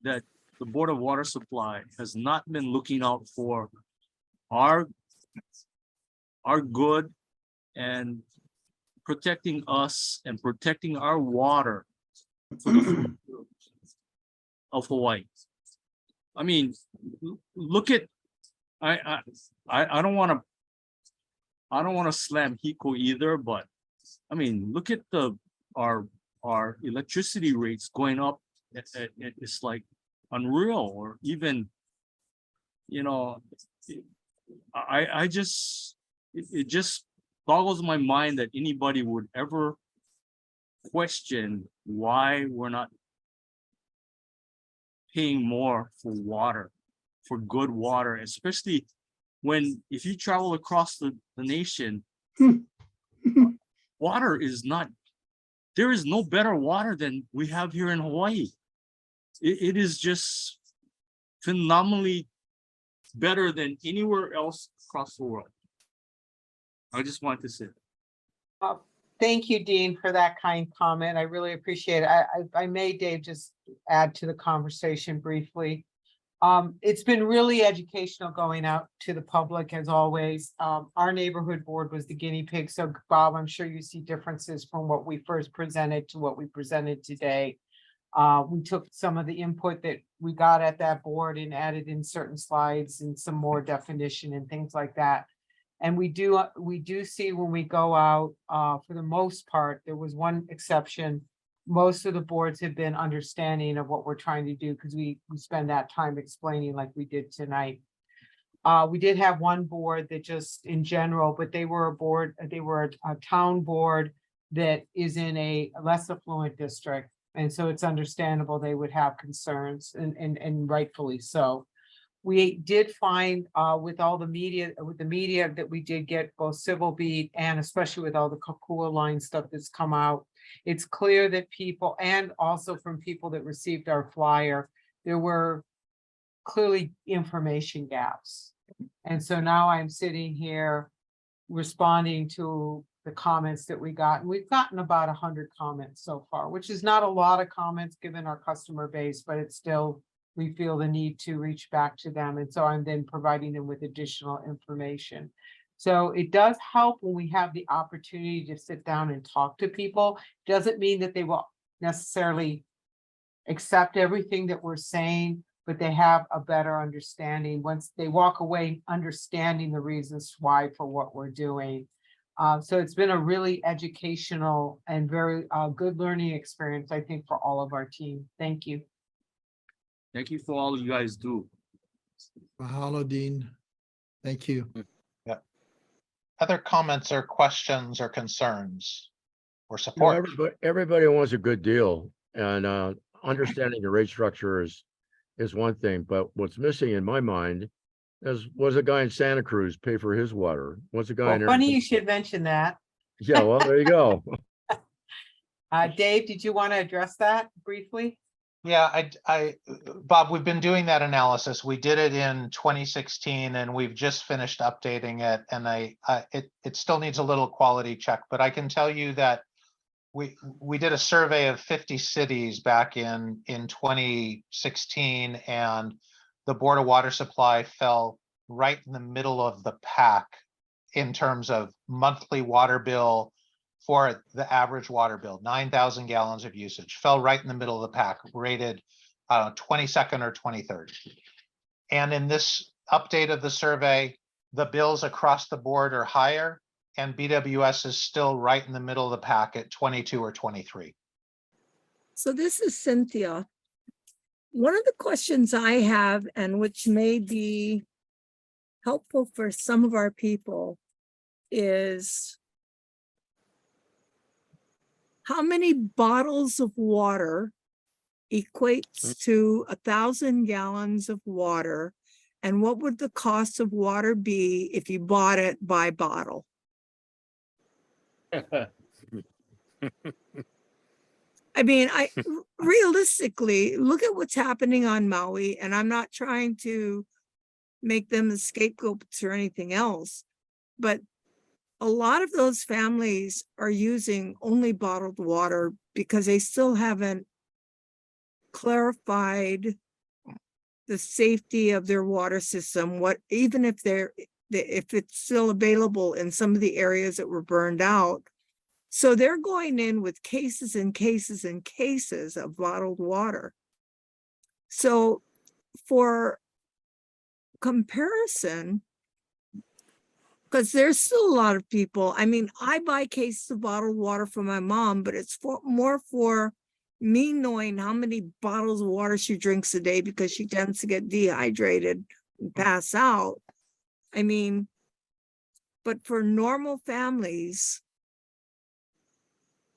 that the Board of Water Supply has not been looking out for our good and protecting us and protecting our water for the future of Hawaii. I mean, look at I don't want to slam HECO either, but I mean, look at our electricity rates going up. It's like unreal, or even, you know, it just boggles my mind that anybody would ever question why we're not paying more for water, for good water, especially when, if you travel across the nation, water is not, there is no better water than we have here in Hawaii. It is just phenomenally better than anywhere else across the world. I just want to say. Thank you, Dean, for that kind comment. I really appreciate it. I may, Dave, just add to the conversation briefly. It's been really educational going out to the public as always. Our neighborhood board was the guinea pig. So Bob, I'm sure you see differences from what we first presented to what we presented today. We took some of the input that we got at that board and added in certain slides and some more definition and things like that. And we do see when we go out, for the most part, there was one exception. Most of the boards have been understanding of what we're trying to do because we spend that time explaining like we did tonight. We did have one board that just in general, but they were a town board that is in a less affluent district. And so it's understandable they would have concerns and rightfully so. We did find with the media that we did get both civil beat and especially with all the Kakua line stuff that's come out, it's clear that people, and also from people that received our flyer, there were clearly information gaps. And so now I'm sitting here responding to the comments that we got. And we've gotten about 100 comments so far, which is not a lot of comments given our customer base, but it's still, we feel the need to reach back to them. And so I'm then providing them with additional information. So it does help when we have the opportunity to sit down and talk to people. Doesn't mean that they will necessarily accept everything that we're saying, but they have a better understanding once they walk away understanding the reasons why for what we're doing. So it's been a really educational and very good learning experience, I think, for all of our team. Thank you. Thank you for all you guys do. Mahalo, Dean. Thank you. Yeah. Other comments or questions or concerns or You know, support? everybody wants a good deal, and understanding the rate structure is one thing, but what's missing in my mind is, was a guy in Santa Cruz pay for his water? What's a guy in Well, funny Arizona? you should mention that. Yeah, well, there you go. Dave, did you want to address that briefly? Yeah, Bob, we've been doing that analysis. We did it in 2016 and we've just finished updating it. And it still needs a little quality check, but I can tell you that we did a survey of 50 cities back in 2016, and the Board of Water Supply fell right in the middle of the pack in terms of monthly water bill for the average water bill, 9,000 gallons of usage, fell right in the middle of the pack, rated 22nd or 23rd. And in this update of the survey, the bills across the board are higher, and BWS is still right in the middle of the pack at 22 or 23. So this is Cynthia. One of the questions I have, and which may be helpful for some of our people, is how many bottles of water equates to 1,000 gallons of water, and what would the cost of water be if you bought it by bottle? I mean, realistically, look at what's happening on Maui, and I'm not trying to make them the scapegoats or anything else, but a lot of those families are using only bottled water because they still haven't clarified the safety of their water system, even if it's still available in some of the areas that were burned out. So they're going in with cases and cases and cases of bottled water. So for comparison, because there's still a lot of people, I mean, I buy cases of bottled water for my mom, but it's more for me knowing how many bottles of water she drinks a day because she tends to get dehydrated and pass out. I mean, but for normal families,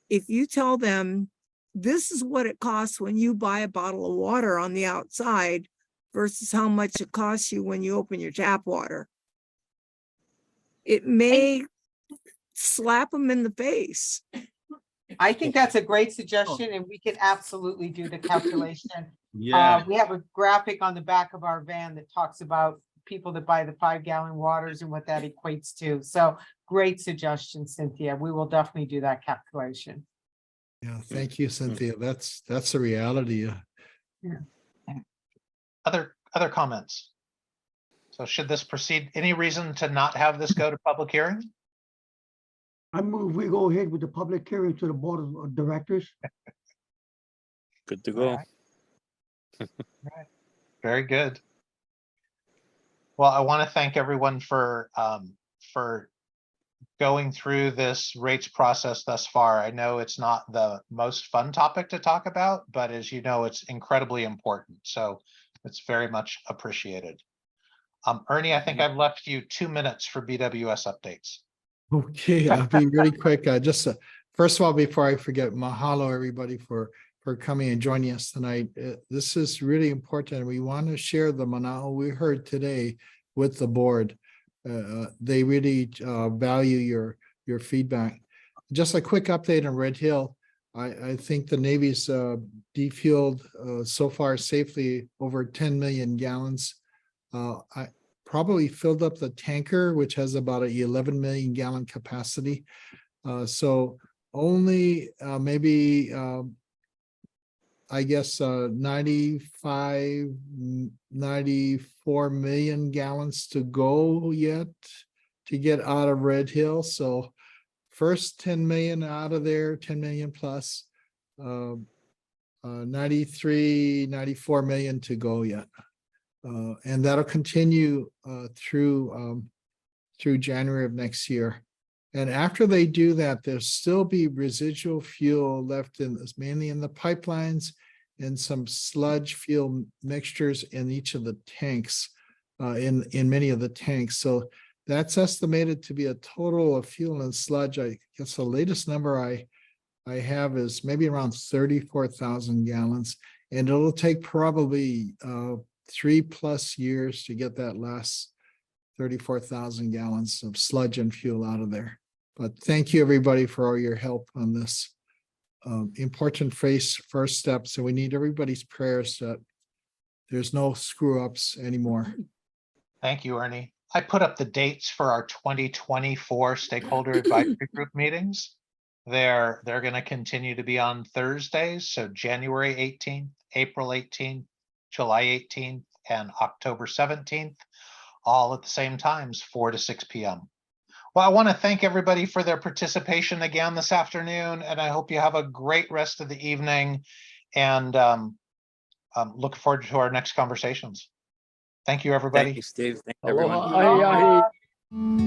if you tell them this is what it costs when you buy a bottle of water on the outside versus how much it costs you when you open your tap water, it may slap them in the face. I think that's a great suggestion, and we can absolutely do the calculation. Yeah, We have a graphic on the back of our van that talks about people that buy the 5-gallon waters and what that equates to. So great suggestion, Cynthia. We will definitely do that calculation. Yeah, thank you, Cynthia. That's a reality. Other comments? So should this proceed? Any reason to not have this go to public hearing? I move we go ahead with the public hearing to the board of directors. Good to go. All right. Very good. Well, I want to thank everyone for going through this rates process thus far. I know it's not the most fun topic to talk about, but as you know, it's incredibly important. So it's very much appreciated. Ernie, I think I've left you 2 minutes for BWS updates. Okay, I'll be really quick. Just first of all, before I forget, mahalo everybody for coming and joining us tonight. This is really important. We want to share the manao we heard today with the board. They really value your feedback. Just a quick update on Red Hill. I think the Navy's defueled so far safely over 10 million gallons. I probably filled up the tanker, which has about a 11 million gallon capacity. So only maybe I guess 95, 94 million gallons to go yet to get out of Red Hill. So first 10 million out of there, 10 million plus, 93, 94 million to go yet. And that'll continue through January of next year. And after they do that, there'll still be residual fuel left mainly in the pipelines and some sludge fuel mixtures in each of the tanks, in many of the tanks. So that's estimated to be a total of fuel and sludge. I guess the latest number I have is maybe around 34,000 gallons, and it'll take probably 3+ years to get that last 34,000 gallons of sludge and fuel out of there. But thank you everybody for all your help on this important first step. So we need everybody's prayers that there's no screw ups anymore. Thank you, Ernie. I put up the dates for our 2024 stakeholder advisory group meetings. They're going to continue to be on Thursdays, so January 18th, April 18th, July 18th, and October 17th, all at the same times, 4 to 6 p.m. Well, I want to thank everybody for their participation again this afternoon, and I hope you have a great rest of the evening, and look forward to our next conversations. Thank you, everybody. Thanks, Dave. Thanks, everyone. Aloha. Ahi, ahi.